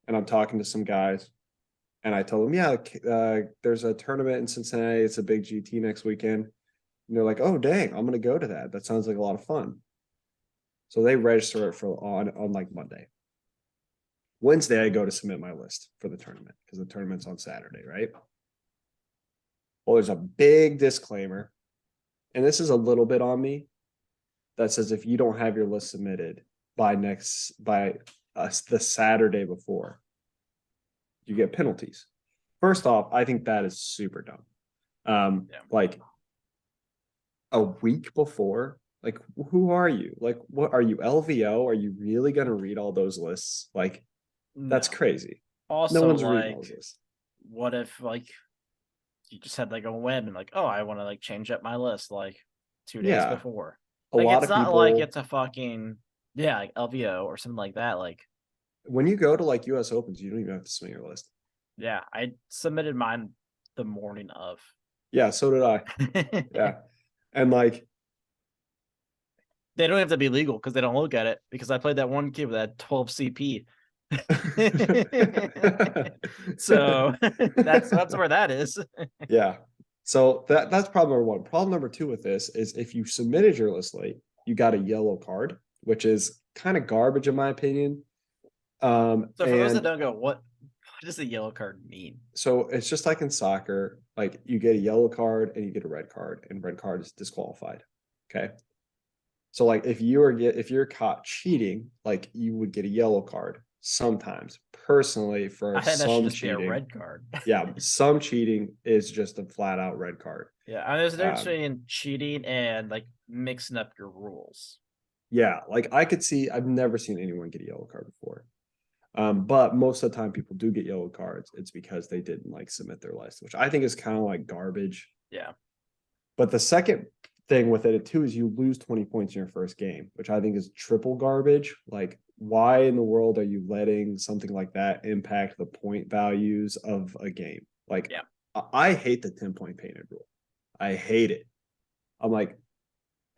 and I'm talking to some guys, and I told them, yeah, there's a tournament in Cincinnati. It's a big GT next weekend. And they're like, oh, dang, I'm going to go to that. That sounds like a lot of fun. So they register it for on like Monday. Wednesday, I go to submit my list for the tournament because the tournament's on Saturday, right? Well, there's a big disclaimer, and this is a little bit on me, that says if you don't have your list submitted by the Saturday before, you get penalties. First off, I think that is super dumb. Like a week before, like who are you? Like, what are you, LVO? Are you really gonna read all those lists? Like, that's crazy. Also, no one's reading all like, this. what if like you just had like a whim and like, oh, I want to like change up my list like 2 days Yeah, before. a Like, lot it's of not like people. it's a fucking like LVO or something like that. Like, When you go to like US Opens, you don't even have to submit your list. yeah, I submitted mine the morning of. Yeah, so did I. Yeah, and like they don't have to be legal because they don't look at it. Because I played that one kid with that 12 CP. So that's where that is. Yeah. So that's problem number one. Problem number two with this is if you submitted your list late, you got a yellow card, which is kind of garbage in my opinion. So for those that And don't go, what does a yellow card mean? so it's just like in soccer, like you get a yellow card and you get a red card, and red card is disqualified. Okay. So like if you're caught cheating, like you would get a yellow card sometimes. Personally, for I think that should some just be a cheating, red card. yeah, some cheating is just a flat out red card. Yeah, I mean, there's a difference between cheating and like mixing up your rules. Yeah, like I've never seen anyone get a yellow card before. But most of the time people do get yellow cards. It's because they didn't like submit their list, which I think is kind of like garbage. Yeah. But the second thing with it too is you lose 20 points in your first game, which I think is triple garbage. Like, why in the world are you letting something like that impact the point values of a game? Like, yeah. I hate the 10-point painted rule. I hate it. I'm like,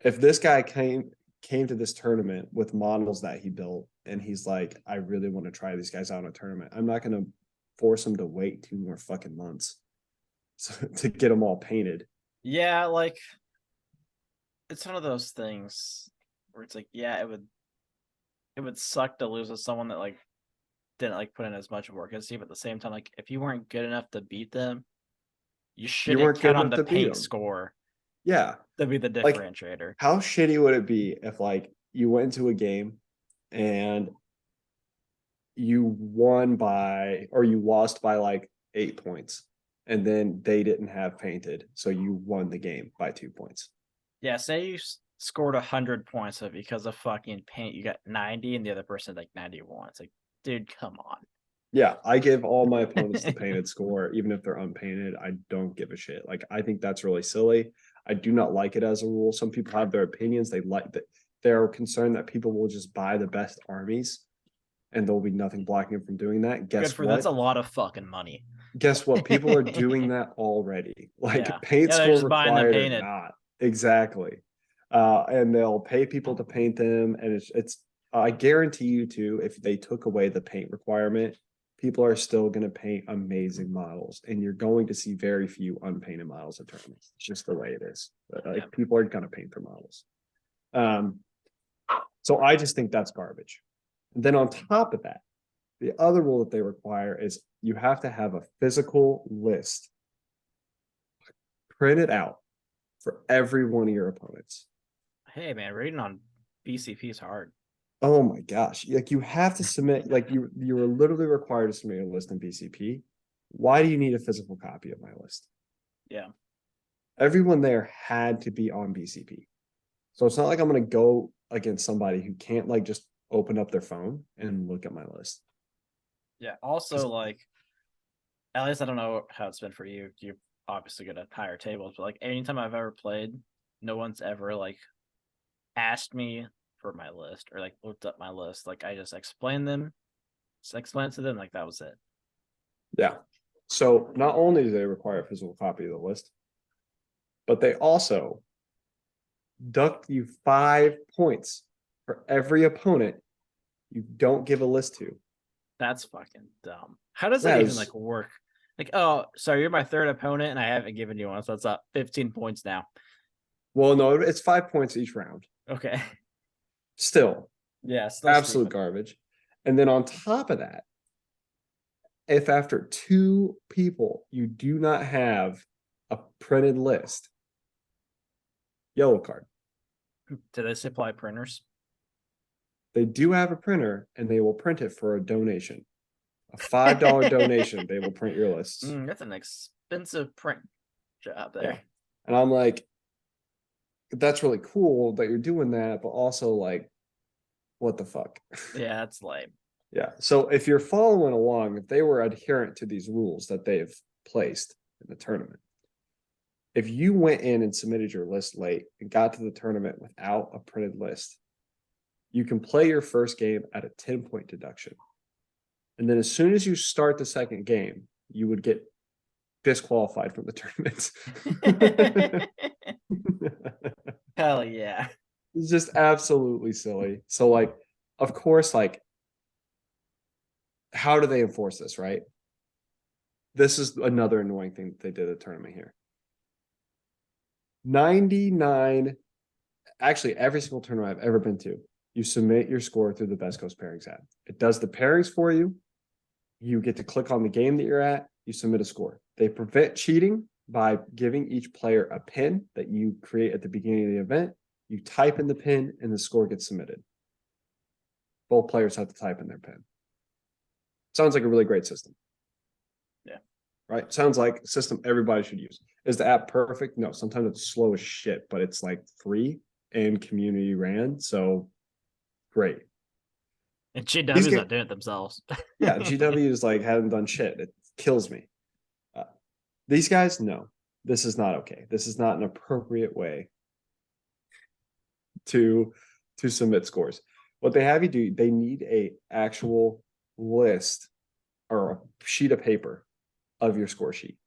if this guy came to this tournament with models that he built and he's like, I really want to try these guys out in a tournament, I'm not going to force him to wait 2 more fucking months to get them all painted. Yeah, like, it's one of those things where it's like, yeah, it would suck to lose with someone that like didn't like put in as much work as you, but at the same time, like, if you weren't good enough to beat them, you shouldn't weren't good count on enough the to beat paint them. score Yeah. to be the Like, differentiator. how shitty would it be if like you went into a game and you won by, or you lost by like 8 points, and then they didn't have painted, so you won the game by 2 points? Yeah, say you scored 100 points, but because of fucking paint, you got 90, and the other person like 91. It's like, dude, come on. Yeah, I give all my opponents the painted score, even if they're unpainted. I don't give a shit. Like, I think that's really silly. I do not like it as a rule. Some people have their opinions. They like that. They're concerned that people will just buy the best armies, and there'll be nothing blocking them from doing that. Good for that's a lot of fucking money. Guess what? People are doing that already. Like, Yeah. paint Yeah, they're score just buying them required or painted. not. Exactly. And they'll pay people to paint them, and it's I guarantee you too, if they took away the paint requirement, people are still going to paint amazing models, and you're going to see very few unpainted models at tournaments. It's just the way it is. Like, people are going to paint their models. So I just think that's garbage. And then on top of that, the other rule that they require is you have to have a physical list printed out for every one of your opponents. Hey man, reading on BCP is hard. Oh my gosh. Like, you have to submit, like, you were literally required to submit a list in BCP. Why do you need a physical copy of my list? Yeah. Everyone there had to be on BCP. So it's not like I'm going to go against somebody who can't like just open up their phone and look at my list. Yeah. Also, like, at least I don't know how it's been for you. You're obviously good at higher tables, but like anytime I've ever played, no one's ever like asked me for my list or like looked up my list. Like, I just explained it to them, like that was it. Yeah. So not only do they require a physical copy of the list, but they also duck you 5 points for every opponent you don't give a list to. That's fucking dumb. How does that even like work? Like, oh, sorry, you're my third opponent and I haven't given you one, so that's up 15 points now. Well, no, it's 5 points each round. Okay. Still, Yeah, still absolute stupid. garbage. And then on top of that, if after 2 people you do not have a printed list, yellow card. Do they supply printers? They do have a printer and they will print it for a donation. A $5 donation, they will print your lists. That's an expensive print job there. Yeah. And I'm like, that's really cool that you're doing that, but also like, what the fuck? Yeah, that's lame. Yeah. So if you're following along, if they were adherent to these rules that they've placed in the tournament, if you went in and submitted your list late and got to the tournament without a printed list, you can play your first game at a 10-point deduction. And then as soon as you start the second game, you would get disqualified from the tournament. Hell yeah. It's just absolutely silly. So, like, of course, like, how do they enforce this, right? This is another annoying thing that they did at the tournament here. 99, actually, every single tournament I've ever been to, you submit your score through the Best Coast Pairings app. It does the pairings for you. You get to click on the game that you're at, you submit a score. They prevent cheating by giving each player a pin that you create at the beginning of the event. You type in the pin and the score gets submitted. Both players have to type in their pin. Sounds like a really great system. Yeah. Right? Sounds like a system everybody should use. Is the app perfect? No, sometimes it's slow as shit, but it's like free and community ran. So great. And GW's not doing it themselves. Yeah, GW is like haven't done shit. It kills me. These guys, no, this is not okay. This is not an appropriate way to submit scores. What they have you do, they need a actual list or a sheet of paper of your score sheet.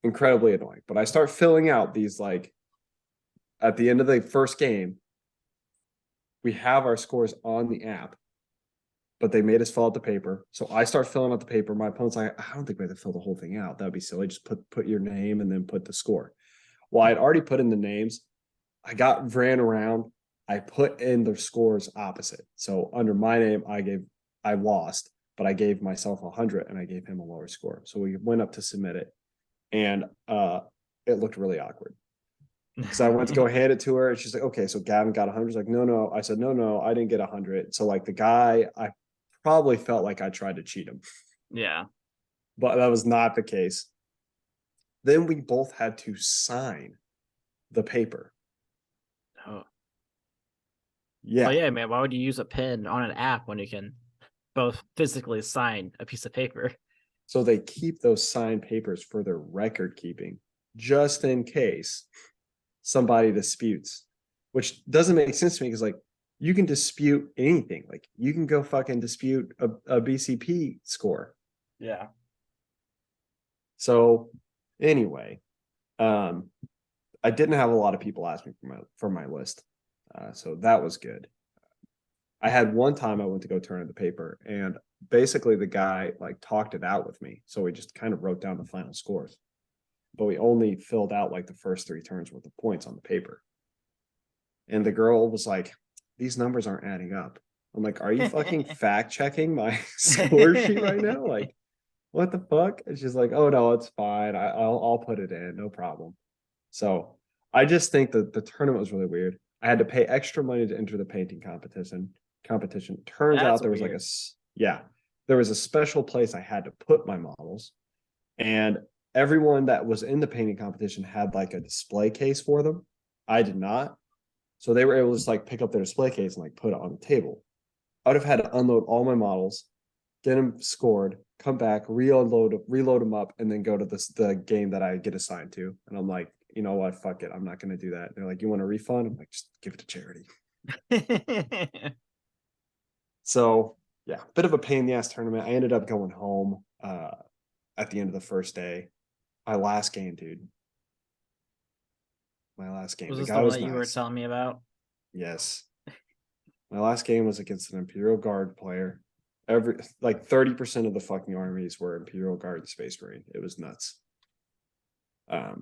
Incredibly annoying. But I start filling out these, like, at the end of the first game, we have our scores on the app, but they made us fill out the paper. So I start filling out the paper. My opponent's like, I don't think we have to fill the whole thing out. That'd be silly. Just put your name and then put the score. Well, I'd already put in the names. I ran around. I put in the scores opposite. So under my name, I lost, but I gave myself 100 and I gave him a lower score. So we went up to submit it, and it looked really awkward. So I went to go hand it to her, and she's like, okay, so Gavin got 100. She's like, no. I said, no, I didn't get 100. So like the guy, I probably felt like I tried to cheat him. Yeah. But that was not the case. Then we both had to sign the paper. Oh. Yeah. Well, yeah, man. Why would you use a pen on an app when you can both physically sign a piece of paper? So they keep those signed papers for their record keeping, just in case somebody disputes, which doesn't make sense to me because, like, you can dispute anything. Like, you can go fucking dispute a BCP score. Yeah. So anyway, I didn't have a lot of people ask me for my list. So that was good. I had one time I went to go turn in the paper, and basically the guy like talked it out with me. So we just kind of wrote down the final scores, but we only filled out like the first 3 turns worth of points on the paper. And the girl was like, these numbers aren't adding up. I'm like, are you fucking fact checking my score sheet right now? Like, what the fuck? And she's like, oh no, it's fine. I'll put it in, no problem. So I just think that the tournament was really weird. I had to pay extra money to enter the painting competition. Turns out there was weird. there was a special place I had to put my models, and everyone that was in the painting competition had like a display case for them. I did not. So they were able to just like pick up their display case and like put it on the table. I would have had to unload all my models, get them scored, come back, reload them up, and then go to the game that I get assigned to. And I'm like, you know what? Fuck it. I'm not going to do that. They're like, you want a refund? I'm like, just give it to charity. So yeah, bit of a pain in the ass tournament. I ended up going home at the end of the first day. My last game, dude. My last game. Was The this guy the one was that you were nice. telling me about? Yes. My last game was against an Imperial Guard player. Every like 30% of the fucking armies were Imperial Guard and Space Marine. It was nuts. But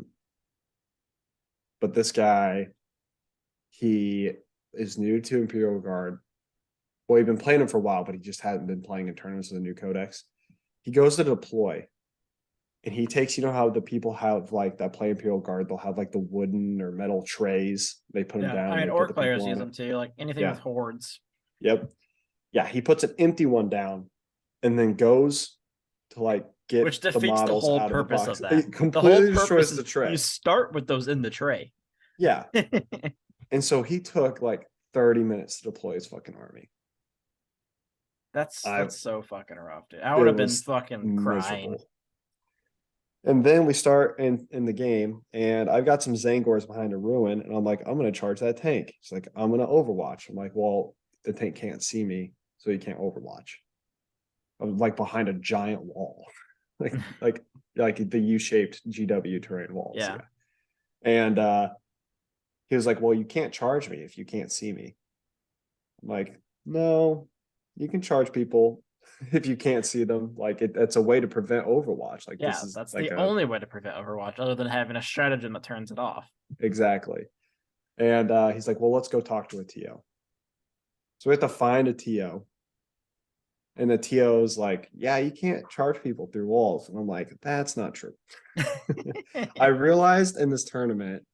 this guy, he is new to Imperial Guard. Well, he'd been playing him for a while, but he just hadn't been playing in tournaments with the new codex. He goes to deploy, and he takes, you know how the people have like that play Imperial Guard, they'll have like the wooden or metal trays. They put them down. I mean, they put orc the players people use on them it. too, like anything with hordes. Yep. Yeah, he puts an empty one down and then goes to like get Which the defeats the models whole out of the purpose box. of that. It The completely whole destroys purpose the is tray. you start with those in the tray. Yeah. And so he took like 30 minutes to deploy his fucking army. That's so fucking rough, dude. I would have been fucking crying. Miserable. And then we start in the game, and I've got some Zangors behind a ruin, and I'm like, I'm gonna charge that tank. It's like, I'm gonna overwatch. I'm like, well, the tank can't see me, so you can't overwatch. I'm like behind a giant wall, like the U-shaped GW terrain walls. Yeah. And he was like, well, you can't charge me if you can't see me. I'm like, no, you can charge people if you can't see them. Like it's a way to prevent Overwatch. Like this is that's like the only way to prevent Overwatch, other than having a stratagem that turns it off. Exactly. And he's like, well, let's go talk to a TO. So we have to find a TO. And the TO is like, yeah, you can't charge people through walls. And I'm like, that's not true. I realized in this tournament,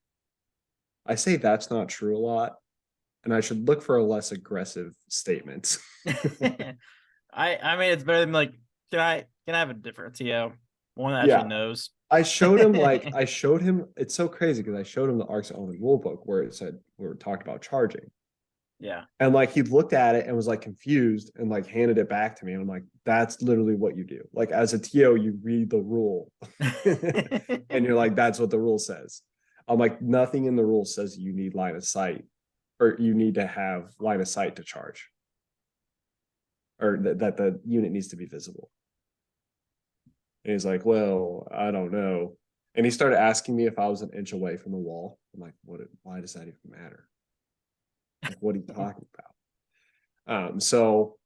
I say that's not true a lot. And I should look for a less aggressive statement. I mean, it's better than like, can I have a different TO? One that actually knows. I showed him, it's so crazy because I showed him the Arcs Omen rulebook where it said, we were talking about charging. Yeah. And like he looked at it and was like confused and like handed it back to me. And I'm like, that's literally what you do. Like as a TO, you read the rule and you're like, that's what the rule says. I'm like, nothing in the rule says you need line of sight or you need to have line of sight to charge or that the unit needs to be visible. And he's like, well, I don't know. And he started asking me if I was an inch away from the wall. I'm like, why does that even matter? Like, what are you talking about? So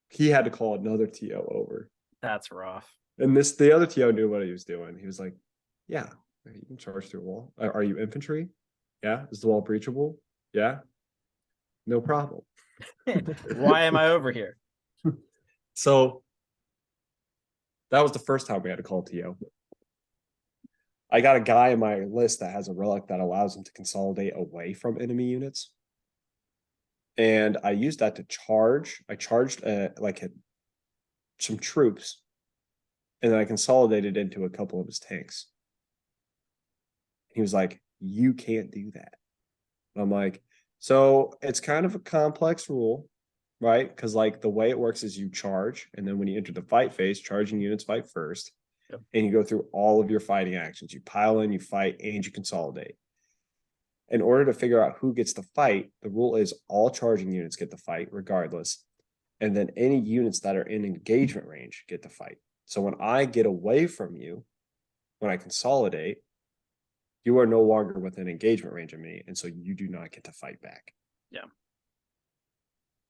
he had to call another TO over. That's rough. And the other TO knew what he was doing. He was like, yeah, you can charge through a wall. Are you infantry? Yeah. Is the wall breachable? Yeah. No problem. Why am I over here? So that was the first time we had to call TO. I got a guy in my list that has a relic that allows him to consolidate away from enemy units. And I used that to charge. I charged some troops, and then I consolidated into a couple of his tanks. He was like, you can't do that. And I'm like, so it's kind of a complex rule, right? Because like the way it works is you charge, and then when you enter the fight phase, charging units fight first. Yep. And you go through all of your fighting actions. You pile in, you fight, and you consolidate. In order to figure out who gets the fight, the rule is all charging units get the fight regardless. And then any units that are in engagement range get the fight. So when I get away from you, when I consolidate, you are no longer within engagement range of me. And so you do not get to fight back. Yeah.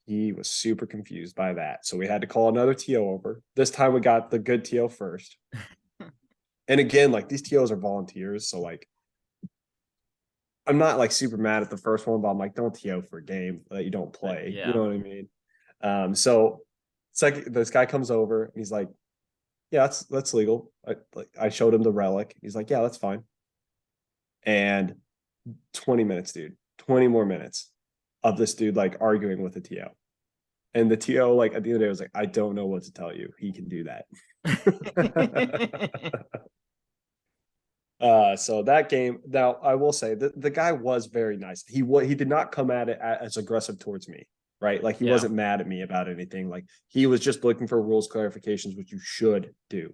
He was super confused by that. So we had to call another TO over. This time we got the good TO first. And again, like these TOs are volunteers. So like, I'm not like super mad at the first one, but I'm like, don't TO for a game that you don't play. Yeah. You know what I mean? So it's like this guy comes over and he's like, yeah, that's legal. I showed him the relic. He's like, yeah, that's fine. And 20 minutes, dude, 20 more minutes of this dude like arguing with the TO. And the TO, like at the end of the day, was like, I don't know what to tell you. He can do that. So that game, now I will say that the guy was very nice. He did not come at it as aggressive towards me, right? Like he wasn't mad at me about anything. Like he was just looking for rules clarifications, which you should do.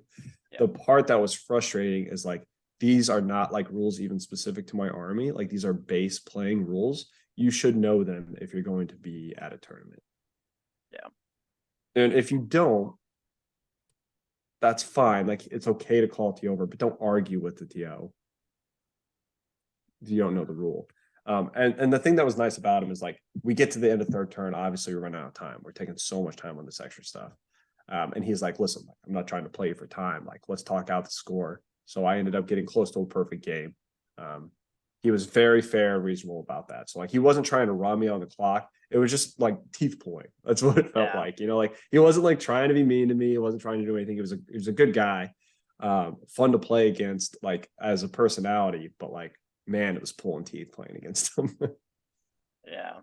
Yeah. The part that was frustrating is like, these are not like rules even specific to my army. Like these are base playing rules. You should know them if you're going to be at a tournament. Yeah. And if you don't, that's fine. Like it's okay to call TO over, but don't argue with the TO. You don't know the rule. And the thing that was nice about him is like we get to the end of third turn. Obviously, we're running out of time. We're taking so much time on this extra stuff. And he's like, listen, I'm not trying to play you for time. Like, let's talk out the score. So I ended up getting close to a perfect game. he was very fair and reasonable about that. So like he wasn't trying to run me on the clock. It was just like teeth pulling. That's what it felt like. You know, like he wasn't like trying to be mean to me. He wasn't trying to do anything. He was a good guy. Fun to play against, like as a personality, but like man, it was pulling teeth playing against him. Yeah,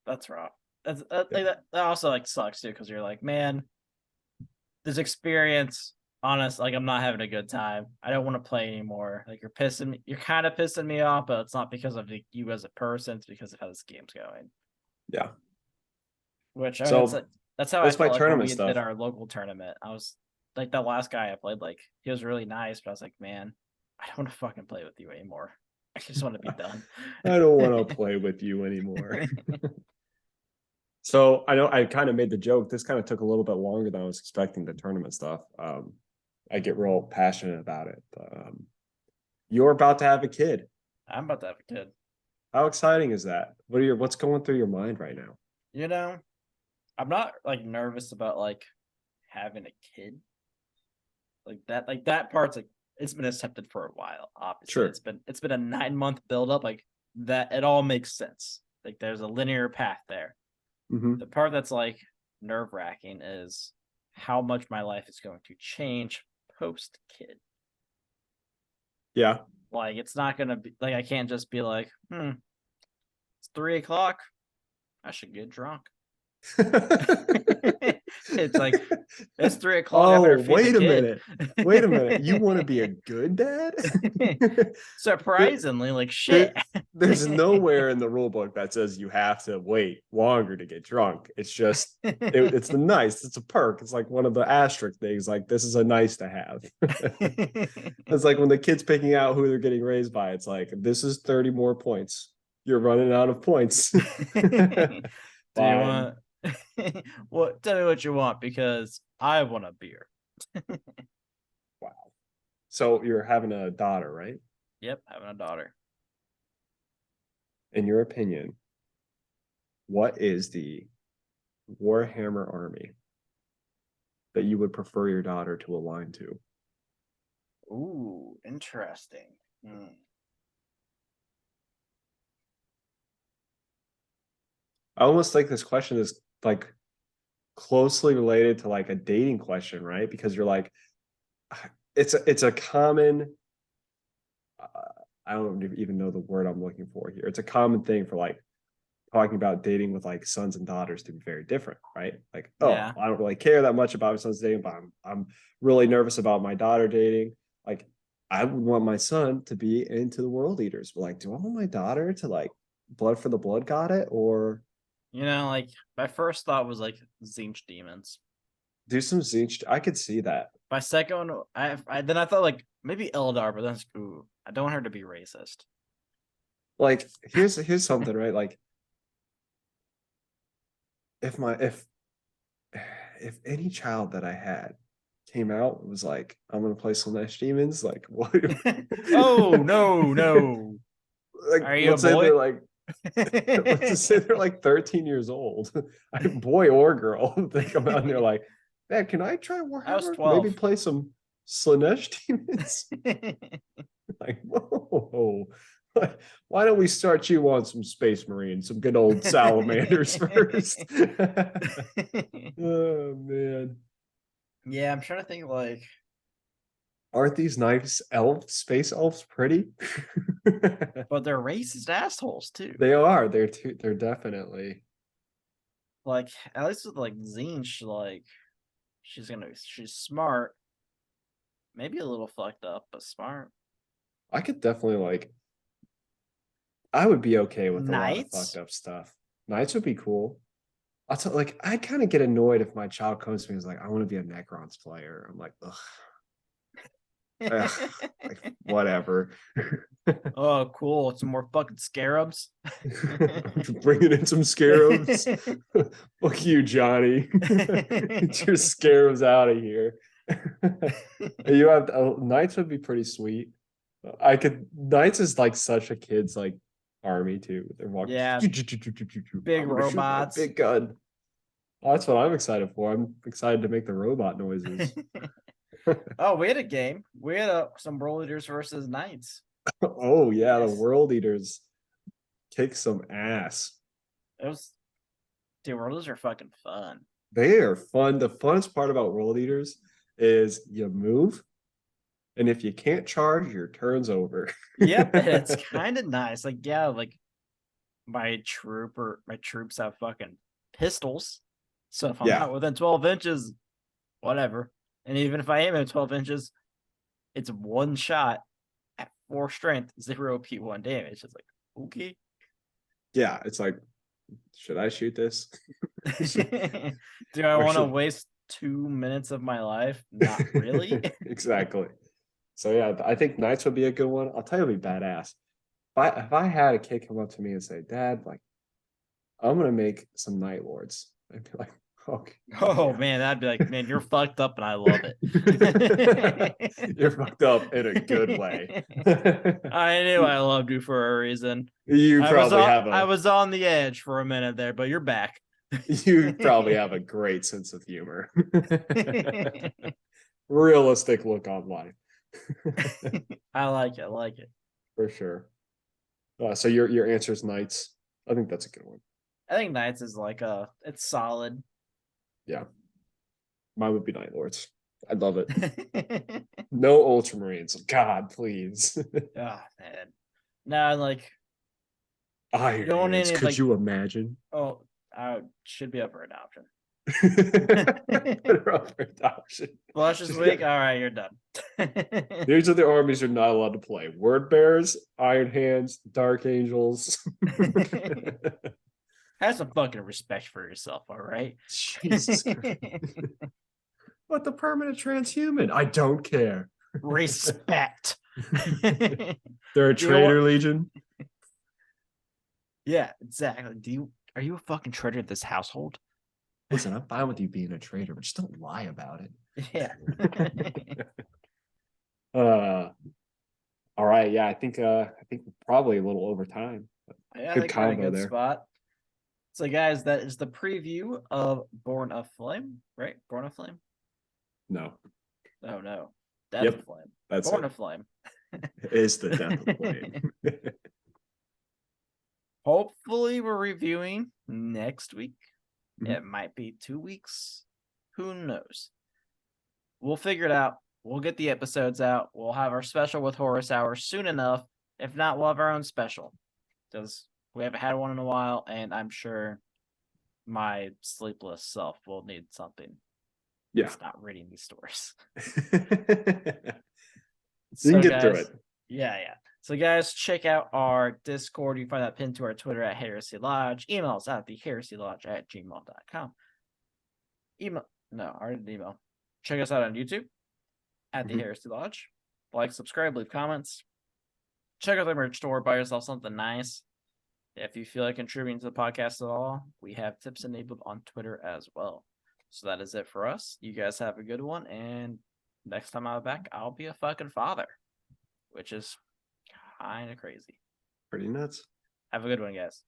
that's rough. That also like sucks too, because you're like, man, this experience, honest, like I'm not having a good time. I don't want to play anymore. Like you're kind of pissing me off, but it's not because of you as a person, it's because of how this game's going. Yeah. Which So that's how I let's felt play like when tournament we stuff. did our local tournament. I was like the last guy I played, like he was really nice, but I was like, man, I don't want to fucking play with you anymore. I just want to be done. I don't want to play with you anymore. So I know I kind of made the joke. This kind of took a little bit longer than I was expecting, the tournament stuff. I get real passionate about it. But, you're about to have a kid. I'm about to have a kid. How exciting is that? What's going through your mind right now? You know, I'm not like nervous about like having a kid. Like that part's like it's been accepted for a while. Obviously, Sure. It's been a 9-month buildup. Like that, it all makes sense. Like there's a linear path there. Mm-hmm. The part that's like nerve wracking is how much my life is going to change post kid. Yeah. Like it's not gonna be like I can't just be like, it's 3 o'clock. I should get drunk. It's like it's 3 o'clock. I better Oh, feed the kid. Wait a minute. You want to be a good dad? Surprisingly, like shit. There's nowhere in the rule book that says you have to wait longer to get drunk. It's just it's the nice. It's a perk. It's like one of the asterisk things. Like this is a nice to have. It's like when the kid's picking out who they're getting raised by. It's like this is 30 more points. You're running out of points. Do you want? Well, tell me what you want because I want a beer. Wow. So you're having a daughter, right? Yep, having a daughter. In your opinion, what is the Warhammer army that you would prefer your daughter to align to? Ooh, interesting. I almost think this question is like closely related to like a dating question, right? Because you're like, it's a common, I don't even know the word I'm looking for here. It's a common thing for like talking about dating with like sons and daughters to be very different, right? Like, Yeah. I don't really care that much about my son's dating, but I'm really nervous about my daughter dating. Like, I would want my son to be into the World Eaters, but like, do I want my daughter to like Blood for the Blood got it, or Like my first thought was like Zinch demons. do some Zinch? I could see that. My second one, then I thought like maybe Eldar, but then I don't want her to be racist. Like, here's something, right? Like, if any child that I had came out and was like, I'm gonna play Slanesh Demons, like what? Oh no. Like, Are you let's a say boy? they're like, let's just say they're like 13 years old, boy or girl. They come out and they're like, man, can I try Warhammer? I was 12. Maybe play some Slanesh Demons. Like, whoa. Why don't we start you on some Space Marines, some good old Salamanders first? Oh man. Yeah, I'm trying to think like Aren't these nice space elves pretty? but they're racist assholes too. They are. They're definitely Like at least with like Zinch, like she's smart. Maybe a little fucked up, but smart. I could definitely like I would be okay with a lot of Knights? fucked up stuff. Knights would be cool. Like I kind of get annoyed if my child comes to me and is like, I want to be a Necrons player. I'm like, ugh. Like whatever. Oh, cool. Some more fucking scarabs. Bringing in some scarabs. Fuck you, Johnny. Get your scarabs out of here. You have Knights would be pretty sweet. Knights is like such a kid's like army too. They're walking, yeah, big robots, big gun. Oh, that's what I'm excited for. I'm excited to make the robot noises. Oh, we had a game. We had some World Eaters versus Knights. Oh yeah, Yes. the World Eaters kick some ass. It was, dude, Worlds are fucking fun. They are fun. The funnest part about World Eaters is you move, and if you can't charge, your turn's over. Yep, and it's kind of nice. Like, yeah, like my troops have fucking pistols. So if I'm Yeah, not within 12 inches, whatever. And even if I am at 12 inches, it's one shot at 4 strength, 0 P1 damage. It's like, okay. yeah. It's like, should I shoot this? Do I Or want to should waste 2 minutes of my life? Not really. exactly. So yeah, I think Knights would be a good one. I'll tell you, it'd be badass. If I had a kid come up to me and say, "Dad, like, I'm gonna make some Night Lords," I'd be like, "Okay, Oh yeah." man, that'd be like, man, you're fucked up and I love it. You're fucked up in a good way. I knew I loved you for a reason. You probably have I a was on the edge for a minute there, but you're back. you probably have a great sense of humor. Realistic look on life. I like it. I like it. For sure. So your answer is Knights. I think that's a good one. I think Knights is like it's solid. Yeah. Mine would be Night Lords. I love it. No Ultramarines. God, please. Oh man. No, like Iron going Hands. in Could like, you imagine? oh, I should be up for adoption. They're up for adoption. Flush this week. All right, you're done. These are the armies you're not allowed to play: Word Bearers, Iron Hands, Dark Angels. Have some fucking respect for yourself, all right? Jesus Christ. What the permanent transhuman? I don't care. Respect. They're a traitor legion. Yeah, exactly. Are you a fucking traitor to this household? Listen, I'm fine with you being a traitor, but just don't lie about it. Yeah. All right. Yeah, I think probably a little over time. Yeah, I Good think we're in a combo good there. spot. So, guys, that is the preview of Born of Flame, right? Born of Flame? No. Oh, no. Death Yep, of Flame. that's Born it. of Flame. It is the Death of Flame. Hopefully, we're reviewing next week. Mhm. It might be 2 weeks. Who knows? We'll figure it out. We'll get the episodes out. We'll have our special with Horus Hour soon enough. If not, we'll have our own special because we haven't had one in a while, and I'm sure my sleepless self will need something. Yeah. It's not reading these stories. You can get guys, through it. Yeah. So, guys, check out our Discord. You can find that pinned to our Twitter at Heresy Lodge. Email us at theheresylodge@gmail.com. I already did email. Check us out on YouTube at the Heresy Lodge. Like, subscribe, leave comments. Check out the merch store. Buy yourself something nice. If you feel like contributing to the podcast at all, we have tips enabled on Twitter as well. So that is it for us. You guys have a good one. And next time I'm back, I'll be a fucking father, which is kind of crazy. Pretty nuts. Have a good one, guys.